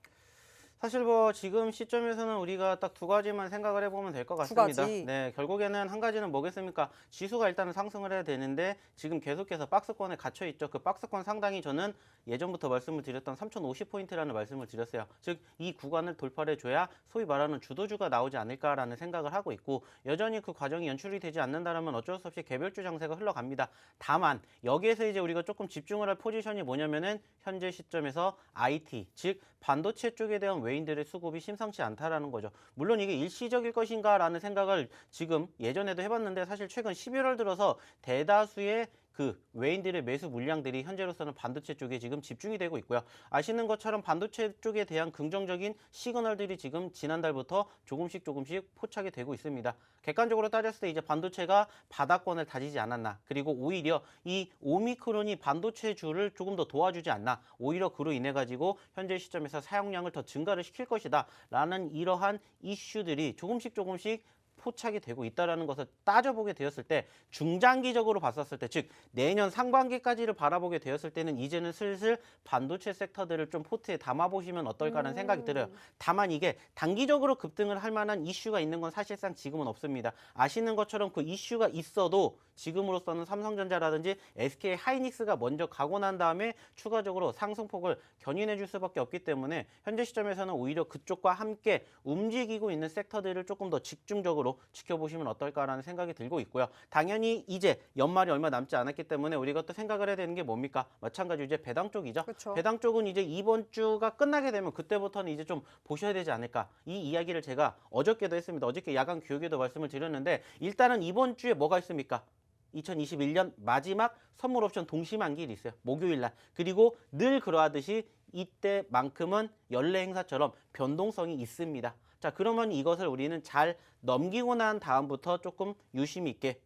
사실 뭐 지금 시점에서는 우리가 딱 두 가지만 생각을 해보면 될 것 같습니다. 가지. 네, 결국에는 한 가지는 뭐겠습니까? 지수가 일단은 상승을 해야 되는데 지금 계속해서 박스권에 갇혀 있죠. 그 박스권 상당히 저는 예전부터 말씀을 드렸던 3050포인트라는 말씀을 드렸어요. 즉 이 구간을 돌파를 해줘야 소위 말하는 주도주가 나오지 않을까라는 생각을 하고 있고, 여전히 그 과정이 연출이 되지 않는다면 어쩔 수 없이 개별주 장세가 흘러갑니다. 다만 여기에서 이제 우리가 조금 집중을 할 포지션이 뭐냐면은 현재 시점에서 IT, 즉 반도체 쪽에 대한 외인들의 수급이 심상치 않다라는 거죠. 물론 이게 일시적일 것인가라는 생각을 지금 예전에도 해봤는데, 사실 최근 11월 들어서 대다수의 그 외인들의 매수 물량들이 현재로서는 반도체 쪽에 지금 집중이 되고 있고요. 아시는 것처럼 반도체 쪽에 대한 긍정적인 시그널들이 지금 지난달부터 조금씩 포착이 되고 있습니다. 객관적으로 따졌을 때 이제 반도체가 바닥권을 다지지 않았나, 그리고 오히려 이 오미크론이 반도체주를 조금 더 도와주지 않나, 오히려 그로 인해 가지고 현재 시점에서 사용량을 더 증가를 시킬 것이다 라는 이러한 이슈들이 조금씩 포착이 되고 있다는 것을 따져보게 되었을 때, 중장기적으로 봤었을 때, 즉 내년 상반기까지를 바라보게 되었을 때는 이제는 슬슬 반도체 섹터들을 좀 포트에 담아보시면 어떨까라는 생각이 들어요. 다만 이게 단기적으로 급등을 할 만한 이슈가 있는 건 사실상 지금은 없습니다. 아시는 것처럼 그 이슈가 있어도 지금으로서는 삼성전자라든지 SK 하이닉스가 먼저 가고 난 다음에 추가적으로 상승폭을 견인해 줄 수밖에 없기 때문에 현재 시점에서는 오히려 그쪽과 함께 움직이고 있는 섹터들을 조금 더 집중적으로 지켜보시면 어떨까라는 생각이 들고 있고요. 당연히 이제 연말이 얼마 남지 않았기 때문에 우리가 또 생각을 해야 되는 게 뭡니까? 마찬가지로 이제 배당 쪽이죠. 그쵸. 배당 쪽은 이제 이번 주가 끝나게 되면 그때부터는 이제 좀 보셔야 되지 않을까. 이 이야기를 제가 어저께도 했습니다. 어저께 야간 교육에도 말씀을 드렸는데, 일단은 이번 주에 뭐가 있습니까? 2021년 마지막 선물 옵션 동시만기일이 있어요. 목요일 날. 그리고 늘 그러하듯이 이때만큼은 연례 행사처럼 변동성이 있습니다. 자, 그러면 이것을 우리는 잘 넘기고 난 다음부터 조금 유심히 있게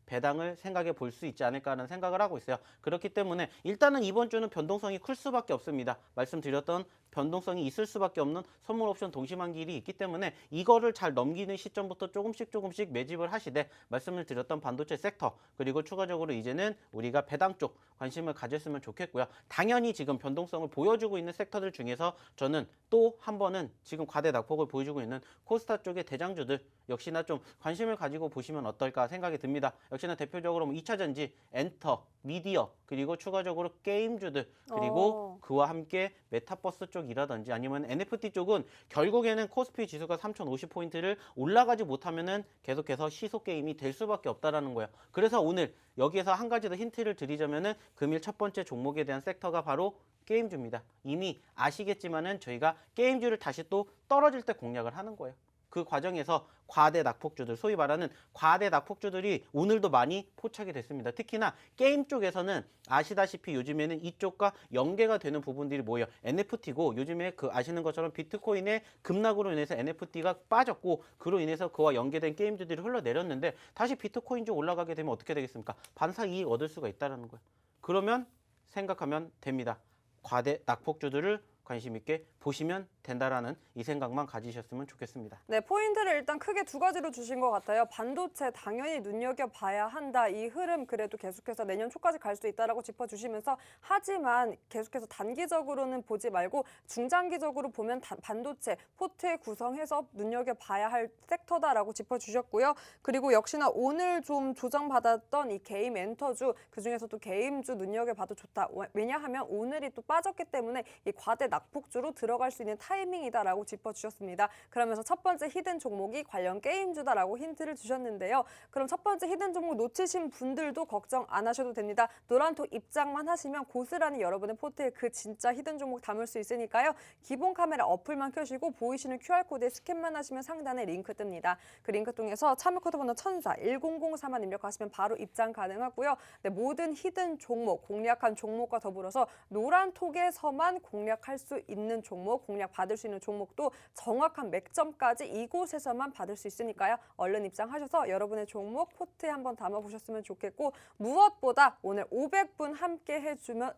배당을 생각해 볼 수 있지 않을까 하는 생각을 하고 있어요. 그렇기 때문에 일단은 이번 주는 변동성이 클 수밖에 없습니다. 말씀드렸던 변동성이 있을 수밖에 없는 선물 옵션 동시만기일이 있기 때문에 이거를 잘 넘기는 시점부터 조금씩 매집을 하시되, 말씀을 드렸던 반도체 섹터, 그리고 추가적으로 이제는 우리가 배당 쪽, 관심을 가졌으면 좋겠고요. 당연히 지금 변동성을 보여주고 있는 섹터들 중에서 저는 또 한 번은 지금 과대 낙폭을 보여주고 있는 코스타 쪽의 대장주들 역시나 좀 관심을 가지고 보시면 어떨까 생각이 듭니다. 역시나 대표적으로 2차전지, 엔터, 미디어, 그리고 추가적으로 게임주들, 그리고 그와 함께 메타버스 쪽이라든지 아니면 NFT 쪽은 결국에는 코스피 지수가 3050포인트를 올라가지 못하면은 계속해서 시소 게임이 될 수밖에 없다라는 거예요. 그래서 오늘 여기에서 한 가지 더 힌트를 드리자면은 금일 첫 번째 종목에 대한 섹터가 바로 게임주입니다. 이미 아시겠지만은 저희가 게임주를 다시 또 떨어질 때 공략을 하는 거예요. 그 과정에서 과대 낙폭주들, 소위 말하는 과대 낙폭주들이 오늘도 많이 포착이 됐습니다. 특히나 게임 쪽에서는 아시다시피 요즘에는 이쪽과 연계가 되는 부분들이 뭐예요? NFT고 요즘에 그 아시는 것처럼 비트코인의 급락으로 인해서 NFT가 빠졌고 그로 인해서 그와 연계된 게임주들이 흘러내렸는데 다시 비트코인 쪽 올라가게 되면 어떻게 되겠습니까? 반사 이익 얻을 수가 있다는 거예요. 그러면 생각하면 됩니다. 과대 낙폭주들을 관심 있게 보시면 된다라는 이 생각만 가지셨으면 좋겠습니다. 네, 포인트를 일단 크게 두 가지로 주신 것 같아요. 반도체 당연히 눈여겨봐야 한다. 이 흐름 그래도 계속해서 내년 초까지 갈 수 있다라고 짚어주시면서 하지만 계속해서 단기적으로는 보지 말고 중장기적으로 보면 반도체 포트에 구성해서 눈여겨봐야 할 섹터다라고 짚어주셨고요. 그리고 역시나 오늘 좀 조정받았던 이 게임 엔터주 그중에서도 게임주 눈여겨봐도 좋다. 왜냐하면 오늘이 또 빠졌기 때문에 이 과대 낙폭주로 들어갈 수 있는 타이밍이다라고 짚어주셨습니다. 그러면서 첫 번째 히든 종목이 관련 게임주다라고 힌트를 주셨는데요. 그럼 첫 번째 히든 종목 놓치신 분들도 걱정 안 하셔도 됩니다. 노란톡 입장만 하시면 고스란히 여러분의 포트에 그 진짜 히든 종목 담을 수 있으니까요. 기본 카메라 어플만 켜시고 보이시는 QR코드에 스캔만 하시면 상단에 링크 뜹니다. 그 링크 통해서 참여 코드 번호 1004-1004만 입력하시면 바로 입장 가능하고요. 네, 모든 히든 종목, 공략한 종목과 더불어서 노란톡에서만 공략할 수 있는 종목, 공략 받을 수 있는 종목도 정확한 맥점까지 이곳에서만 받을 수 있으니까요. 얼른 입장하셔서 여러분의 종목 포트에 한번 담아보셨으면 좋겠고 무엇보다 오늘 500분 함께 해주면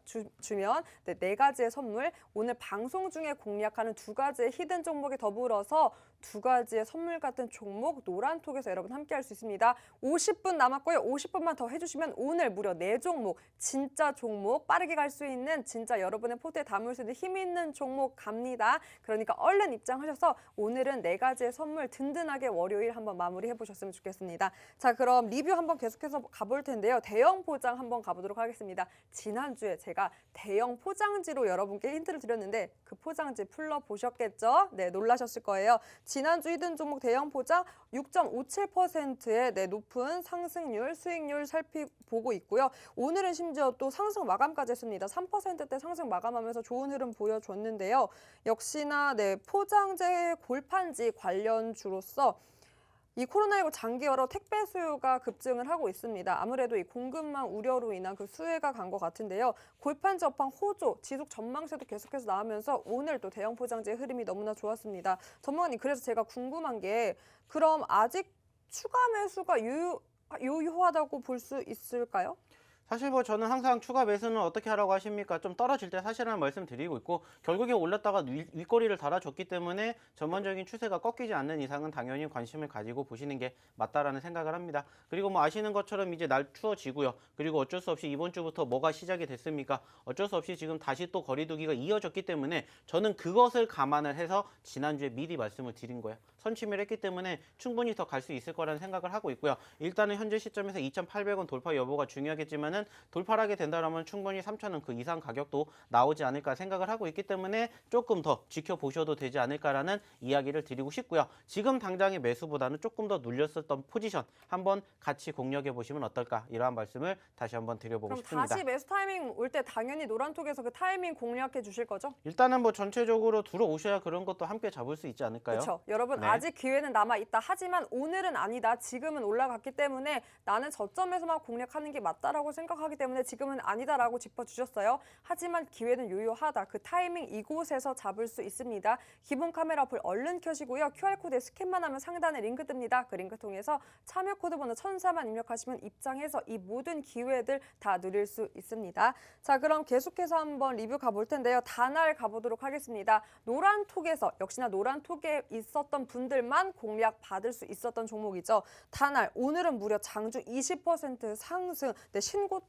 네 가지의 선물, 오늘 방송 중에 공략하는 두 가지의 히든 종목에 더불어서 두 가지의 선물 같은 종목 노란톡에서 여러분 함께 할 수 있습니다. 50분 남았고요. 50분만 더 해주시면 오늘 무려 4종목, 진짜 종목, 빠르게 갈 수 있는 진짜 여러분의 포트에 담을 수 있는 힘 있는 종목 갑니다. 그러니까 얼른 입장하셔서 오늘은 4가지의 선물 든든하게 월요일 한번 마무리해 보셨으면 좋겠습니다. 자, 그럼 리뷰 한번 계속해서 가볼 텐데요. 대형 포장 한번 가보도록 하겠습니다. 지난주에 제가 대형 포장지로 여러분께 힌트를 드렸는데 그 포장지 풀러보셨겠죠? 네, 놀라셨을 거예요. 지난주 히든 종목 대형 포장 6.57%의 높은 상승률, 수익률 살펴보고 있고요. 오늘은 심지어 또 상승 마감까지 했습니다. 3%대 상승 마감하면서 좋은 흐름 보여줬는데요. 역시나 포장재 골판지 관련주로서 이 코로나19 장기 여러 택배 수요가 급증을 하고 있습니다. 아무래도 이 공급망 우려로 인한 그 수혜가 간 것 같은데요. 골판지 업황 호조, 지속 전망세도 계속해서 나오면서 오늘 또 대형 포장지의 흐름이 너무나 좋았습니다. 전문가님, 그래서 제가 궁금한 게 그럼 아직 추가 매수가 유효하다고 볼 수 있을까요? 사실 뭐 저는 항상 추가 매수는 어떻게 하라고 하십니까? 좀 떨어질 때 사실은 말씀드리고 있고 결국에 올랐다가 윗꼬리를 달아줬기 때문에 전반적인 추세가 꺾이지 않는 이상은 당연히 관심을 가지고 보시는 게 맞다라는 생각을 합니다. 그리고 뭐 아시는 것처럼 이제 날 추워지고요. 그리고 어쩔 수 없이 이번 주부터 뭐가 시작이 됐습니까? 어쩔 수 없이 지금 다시 또 거리두기가 이어졌기 때문에 저는 그것을 감안을 해서 지난주에 미리 말씀을 드린 거예요. 선취를 했기 때문에 충분히 더 갈 수 있을 거라는 생각을 하고 있고요. 일단은 현재 시점에서 2,800원 돌파 여부가 중요하겠지만은 돌파를 하게 된다면 충분히 3,000원 그 이상 가격도 나오지 않을까 생각을 하고 있기 때문에 조금 더 지켜보셔도 되지 않을까라는 이야기를 드리고 싶고요. 지금 당장의 매수보다는 조금 더 눌렸었던 포지션 한번 같이 공략해 보시면 어떨까 이러한 말씀을 다시 한번 드려보고 그럼 싶습니다. 다시 매수 타이밍 올 때 당연히 노란톡에서 그 타이밍 공략해 주실 거죠? 일단은 뭐 전체적으로 들어오셔야 그런 것도 함께 잡을 수 있지 않을까요? 그렇죠. 여러분 네. 아직 기회는 남아있다. 하지만 오늘은 아니다. 지금은 올라갔기 때문에 나는 저점에서만 공략하는 게 맞다라고 생각하기 때문에 지금은 아니다라고 짚어주셨어요. 하지만 기회는 유효하다. 그 타이밍 이곳에서 잡을 수 있습니다. 기본 카메라 어플 얼른 켜시고요. QR코드에 스캔만 하면 상단에 링크 뜹니다. 그 링크 통해서 참여 코드 번호 1004만 입력하시면 입장해서 이 모든 기회들 다 누릴 수 있습니다. 자, 그럼 계속해서 한번 리뷰 가볼 텐데요. 다날 가보도록 하겠습니다. 노란톡에서 역시나 노란톡에 있었던 분들만 공략 받을 수 있었던 종목이죠. 다날 오늘은 무려 장중 20% 상승, 신고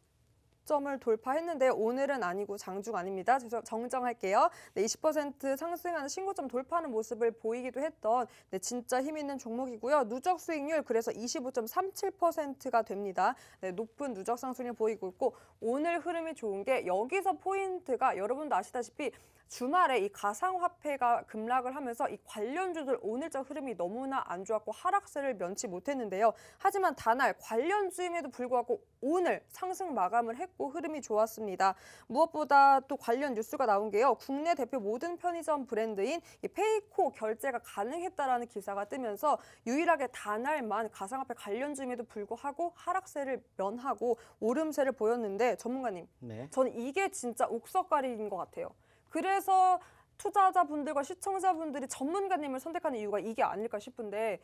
20점을 돌파했는데 오늘은 아니고 장중 아닙니다. 정정할게요. 네, 20% 상승하는 신고점 돌파하는 모습을 보이기도 했던 진짜 힘 있는 종목이고요. 누적 수익률 그래서 25.37%가 됩니다. 네, 높은 누적 상승률 보이고 있고 오늘 흐름이 좋은 게 여기서 포인트가 여러분도 아시다시피 주말에 이 가상화폐가 급락을 하면서 이 관련주들 오늘자 흐름이 너무나 안 좋았고 하락세를 면치 못했는데요. 하지만 단할 관련주임에도 불구하고 오늘 상승 마감을 했고 흐름이 좋았습니다. 무엇보다 또 관련 뉴스가 나온 게요. 국내 대표 모든 편의점 브랜드인 이 페이코 결제가 가능했다라는 기사가 뜨면서 유일하게 단할만 가상화폐 관련주임에도 불구하고 하락세를 면하고 오름세를 보였는데 전문가님, 네. 저는 이게 진짜 옥석가리인 것 같아요. 그래서 투자자분들과 시청자분들이 전문가님을 선택하는 이유가 이게 아닐까 싶은데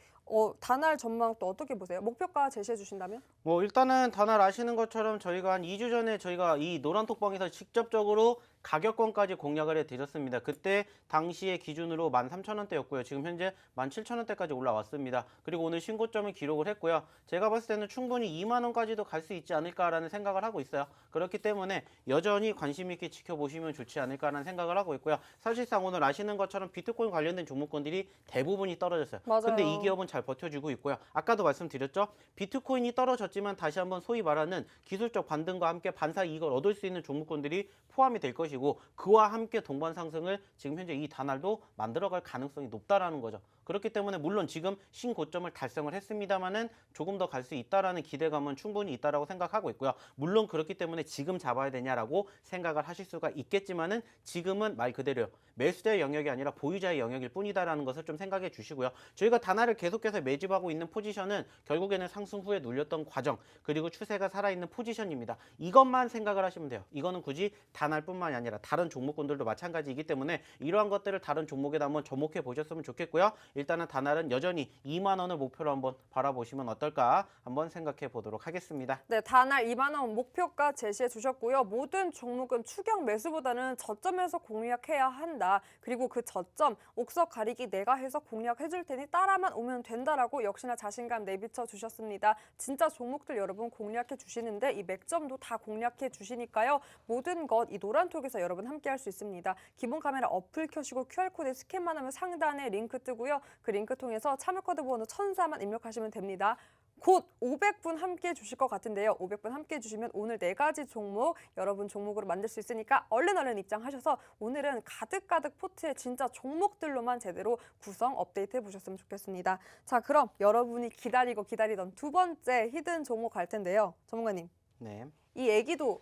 단할 전망 또 어떻게 보세요? 목표가 제시해 주신다면? 뭐 일단은 다날 아시는 것처럼 저희가 한 2주 전에 저희가 이 노란톡방에서 직접적으로 가격권까지 공략을 해드렸습니다. 그때 당시의 기준으로 13,000원대였고요. 지금 현재 17,000원대까지 올라왔습니다. 그리고 오늘 신고점을 기록을 했고요. 제가 봤을 때는 충분히 2만 원까지도 갈 수 있지 않을까라는 생각을 하고 있어요. 그렇기 때문에 여전히 관심 있게 지켜보시면 좋지 않을까라는 생각을 하고 있고요. 사실상 오늘 아시는 것처럼 비트코인 관련된 종목군들이 대부분이 떨어졌어요. 맞아요. 근데 이 기업은 잘 버텨주고 있고요. 아까도 말씀드렸죠. 비트코인이 떨어졌지만 다시 한번 소위 말하는 기술적 반등과 함께 반사 이익을 얻을 수 있는 종목군들이 포함이 될 것이고 그와 함께 동반 상승을 지금 현재 이 단알도 만들어갈 가능성이 높다라는 거죠. 그렇기 때문에 물론 지금 신고점을 달성을 했습니다만은 조금 더 갈 수 있다라는 기대감은 충분히 있다라고 생각하고 있고요. 물론 그렇기 때문에 지금 잡아야 되냐라고 생각을 하실 수가 있겠지만은 지금은 말 그대로요. 매수자의 영역이 아니라 보유자의 영역일 뿐이다라는 것을 좀 생각해 주시고요. 저희가 단알을 계속해서 매집하고 있는 포지션은 결국에는 상승 후에 눌렸던 과정 그리고 추세가 살아있는 포지션입니다. 이것만 생각을 하시면 돼요. 이거는 굳이 단알뿐만이 아니라 다른 종목군들도 마찬가지이기 때문에 이러한 것들을 다른 종목에다 한번 접목해 보셨으면 좋겠고요. 일단은 단알은 여전히 2만 원을 목표로 한번 바라보시면 어떨까 한번 생각해 보도록 하겠습니다. 네, 단할 2만 원 목표가 제시해 주셨고요. 모든 종목은 추격 매수보다는 저점에서 공략해야 한다. 그리고 그 저점 옥석 가리기 내가 해서 공략해 줄 테니 따라만 오면 된다라고 역시나 자신감 내비쳐 주셨습니다. 진짜 종목들 여러분 공략해 주시는데 이 맥점도 다 공략해 주시니까요. 모든 것 이 노란톡에서 여러분 함께 할 수 있습니다. 기본 카메라 어플 켜시고 QR코드에 스캔만 하면 상단에 링크 뜨고요. 그 링크 통해서 참여 코드 번호 1004만 입력하시면 됩니다. 곧 500분 함께 해주실 것 같은데요. 500분 함께 해주시면 오늘 4가지 종목 여러분 종목으로 만들 수 있으니까 얼른 입장하셔서 오늘은 가득가득 포트에 진짜 종목들로만 제대로 구성 업데이트 해보셨으면 좋겠습니다. 자, 그럼 여러분이 기다리던 두 번째 히든 종목 갈 텐데요. 전문가님, 네. 이 애기도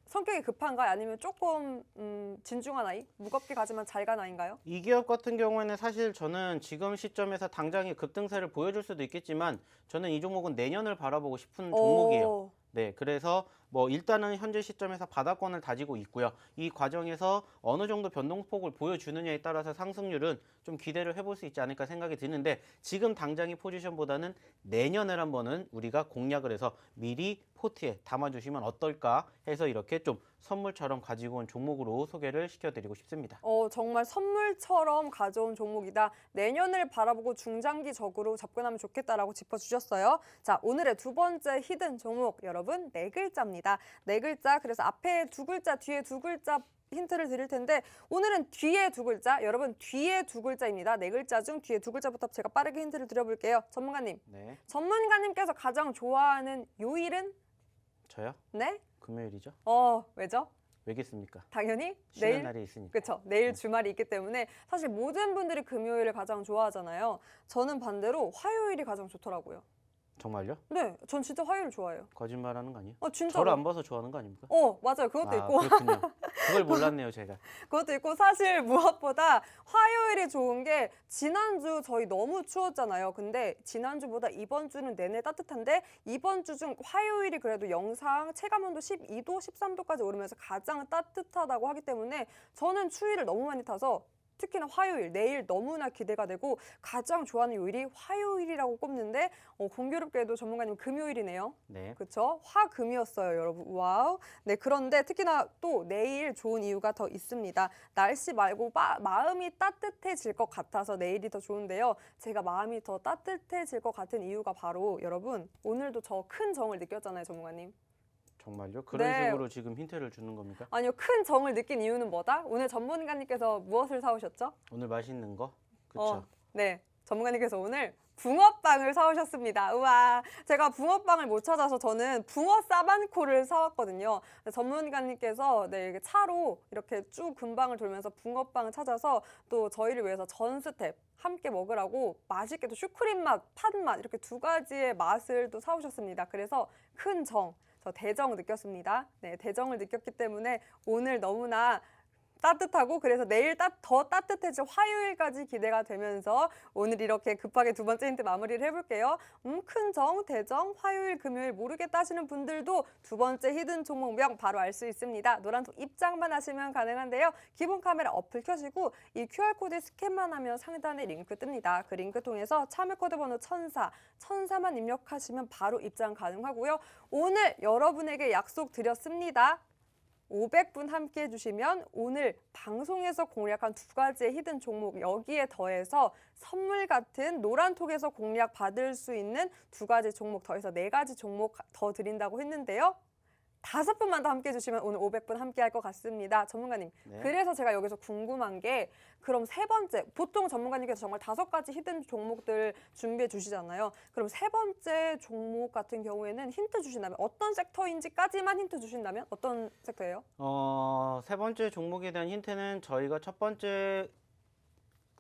성격이 급한가요? 아니면 조금 진중한 아이? 무겁게 가지만 잘 간 아이인가요? 이 기업 같은 경우에는 사실 저는 지금 시점에서 당장의 급등세를 보여줄 수도 있겠지만 저는 이 종목은 내년을 바라보고 싶은 종목이에요. 네, 그래서 뭐 일단은 현재 시점에서 바닥권을 다지고 있고요. 이 과정에서 어느 정도 변동폭을 보여주느냐에 따라서 상승률은 좀 기대를 해볼 수 있지 않을까 생각이 드는데 지금 당장의 포지션보다는 내년을 한번은 우리가 공략을 해서 미리 포트에 담아주시면 어떨까 해서 이렇게 좀 선물처럼 가지고 온 종목으로 소개를 시켜드리고 싶습니다. 정말 선물처럼 가져온 종목이다. 내년을 바라보고 중장기적으로 접근하면 좋겠다라고 짚어주셨어요. 자, 오늘의 두 번째 히든 종목 여러분 4글자입니다. 4글자, 그래서 앞에 2글자, 뒤에 2글자 힌트를 드릴 텐데 오늘은 뒤에 2글자, 여러분 뒤에 2글자입니다. 4글자 중 뒤에 2글자부터 제가 빠르게 힌트를 드려볼게요. 전문가님, 네, 전문가님께서 가장 좋아하는 요일은? 저요? 네? 금요일이죠? 왜죠? 왜겠습니까? 당연히 쉬는 내일. 날이 있으니까. 그렇죠. 내일 주말이 있기 때문에 사실 모든 분들이 금요일을 가장 좋아하잖아요. 저는 반대로 화요일이 가장 좋더라고요. 정말요? 네, 전 진짜 화요일 좋아해요. 거짓말하는 거 아니에요? 진짜로. 저를 안 봐서 좋아하는 거 아닙니까? 맞아요. 그것도 아, 있고. 그렇군요. 그걸 몰랐네요, 제가. 그것도 있고 사실 무엇보다 화요일이 좋은 게 지난주 저희 너무 추웠잖아요. 근데 지난주보다 이번 주는 내내 따뜻한데 이번 주 중 화요일이 그래도 영상 체감온도 12도, 13도까지 오르면서 가장 따뜻하다고 하기 때문에 저는 추위를 너무 많이 타서 특히나 화요일, 내일 너무나 기대가 되고 가장 좋아하는 요일이 화요일이라고 꼽는데 공교롭게도 전문가님 금요일이네요. 네. 그렇죠? 화금이었어요, 여러분. 와우. 네, 그런데 특히나 또 내일 좋은 이유가 더 있습니다. 날씨 말고 마음이 따뜻해질 것 같아서 내일이 더 좋은데요. 제가 마음이 더 따뜻해질 것 같은 이유가 바로 여러분 오늘도 저 큰 정을 느꼈잖아요, 전문가님. 정말요? 그런 네. 식으로 지금 힌트를 주는 겁니까? 아니요, 큰 정을 느낀 이유는 뭐다? 오늘 전문가님께서 무엇을 사오셨죠? 오늘 맛있는 거? 그쵸? 네, 전문가님께서 오늘 붕어빵을 사오셨습니다. 우와, 제가 붕어빵을 못 찾아서 저는 붕어 싸반코를 사왔거든요. 전문가님께서 네, 이게 차로 이렇게 쭉 근방을 돌면서 붕어빵을 찾아서 또 저희를 위해서 전 스텝 함께 먹으라고 맛있게 또 슈크림 맛, 팥 맛 이렇게 두 가지의 맛을 또 사오셨습니다. 그래서 큰 정, 저 대정 느꼈습니다. 네, 대정을 느꼈기 때문에 오늘 너무나 따뜻하고 그래서 내일 더 따뜻해질 화요일까지 기대가 되면서 오늘 이렇게 급하게 두 번째 힌트 마무리를 해볼게요. 큰 정, 대정, 화요일, 금요일 모르겠다 하시는 분들도 두 번째 히든 종목명 바로 알 수 있습니다. 노란톡 입장만 하시면 가능한데요. 기본 카메라 어플 켜시고 이 QR코드 스캔만 하면 상단에 링크 뜹니다. 그 링크 통해서 참여 코드 번호 1004만 입력하시면 바로 입장 가능하고요. 오늘 여러분에게 약속 드렸습니다. 500분 함께 해주시면 오늘 방송에서 공략한 두 가지의 히든 종목 여기에 더해서 선물 같은 노란톡에서 공략 받을 수 있는 두 가지 종목 더해서 네 가지 종목 더 드린다고 했는데요. 5분만 더 함께 해주시면 오늘 500분 함께 할 것 같습니다. 전문가님, 네. 그래서 제가 여기서 궁금한 게 그럼 세 번째, 보통 전문가님께서 정말 5가지 히든 종목들 준비해 주시잖아요. 그럼 세 번째 종목 같은 경우에는 힌트 주신다면 어떤 섹터인지까지만 힌트 주신다면 어떤 섹터예요? 세 번째 종목에 대한 힌트는 저희가 첫 번째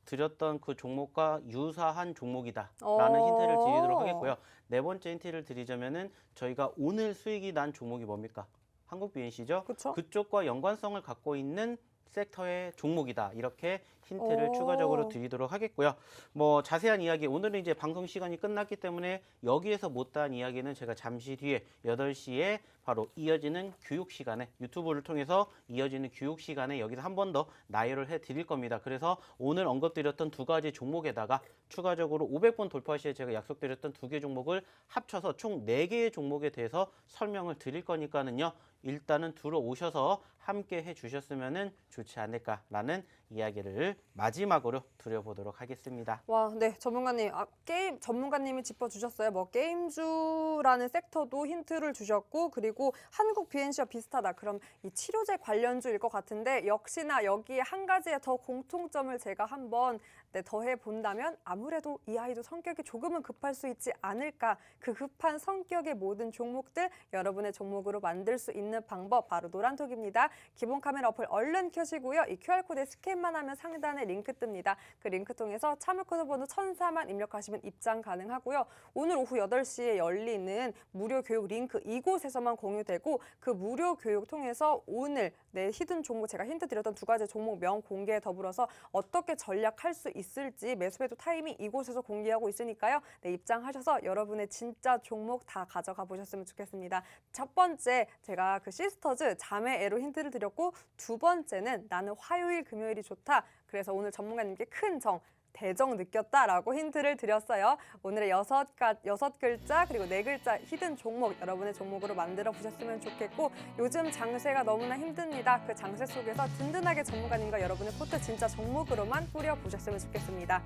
드렸던 그 종목과 유사한 종목이다라는 힌트를 드리도록 하겠고요. 네 번째 힌트를 드리자면은 저희가 오늘 수익이 난 종목이 뭡니까? 한국 BNC죠? 그쵸? 그쪽과 연관성을 갖고 있는 섹터의 종목이다. 이렇게 힌트를 오. 추가적으로 드리도록 하겠고요. 뭐 자세한 이야기 오늘은 이제 방송 시간이 끝났기 때문에 여기에서 못다한 이야기는 제가 잠시 뒤에 8시에 바로 이어지는 교육 시간에 유튜브를 통해서 이어지는 교육 시간에 여기서 한 번 더 나열을 해 드릴 겁니다. 그래서 오늘 언급드렸던 두 가지 종목에다가 추가적으로 500번 돌파 시에 제가 약속드렸던 두 개 종목을 합쳐서 총 4개의 종목에 대해서 설명을 드릴 거니까는요. 일단은 들어오셔서 함께 해 주셨으면 좋지 않을까라는 이야기를 마지막으로 드려보도록 하겠습니다. 와, 네, 전문가님, 게임 전문가님이 짚어주셨어요. 뭐 게임주라는 섹터도 힌트를 주셨고, 그리고 한국 BNC와 비슷하다. 그럼 이 치료제 관련주일 것 같은데 역시나 여기에 한 가지의 더 공통점을 제가 한번 더해 본다면 아무래도 이 아이도 성격이 조금은 급할 수 있지 않을까. 그 급한 성격의 모든 종목들 여러분의 종목으로 만들 수 있는 방법 바로 노란톡입니다. 기본 카메라 어플 얼른 켜시고요. 이 QR코드에 스캔만 하면 상단에 링크 뜹니다. 그 링크 통해서 참여 코드 번호 1004만 입력하시면 입장 가능하고요. 오늘 오후 8시에 열리는 무료 교육 링크 이곳에서만 공유되고 그 무료 교육 통해서 오늘 내 히든 종목 제가 힌트 드렸던 두 가지 종목명 공개에 더불어서 어떻게 전략할 수 있을지 매수매도 타이밍 이곳에서 공개하고 있으니까요. 네, 입장하셔서 여러분의 진짜 종목 다 가져가 보셨으면 좋겠습니다. 첫 번째 제가 그 시스터즈 자매애로 힌트를 드렸고 두 번째는 나는 화요일 금요일이 좋다. 그래서 오늘 전문가님께 큰 정 대정 느꼈다라고 힌트를 드렸어요. 오늘의 6글자 그리고 4글자 히든 종목 여러분의 종목으로 만들어 보셨으면 좋겠고 요즘 장세가 너무나 힘듭니다. 그 장세 속에서 든든하게 전문가님과 여러분의 포트 진짜 종목으로만 꾸려 보셨으면 좋겠습니다.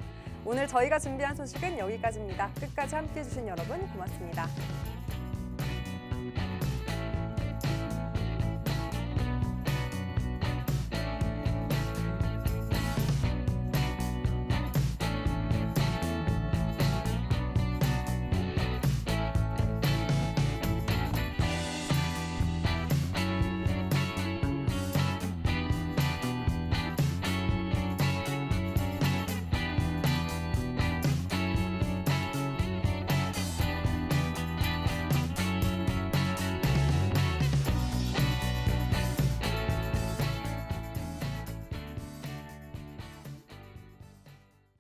오늘 저희가 준비한 소식은 여기까지입니다. 끝까지 함께해 주신 여러분 고맙습니다.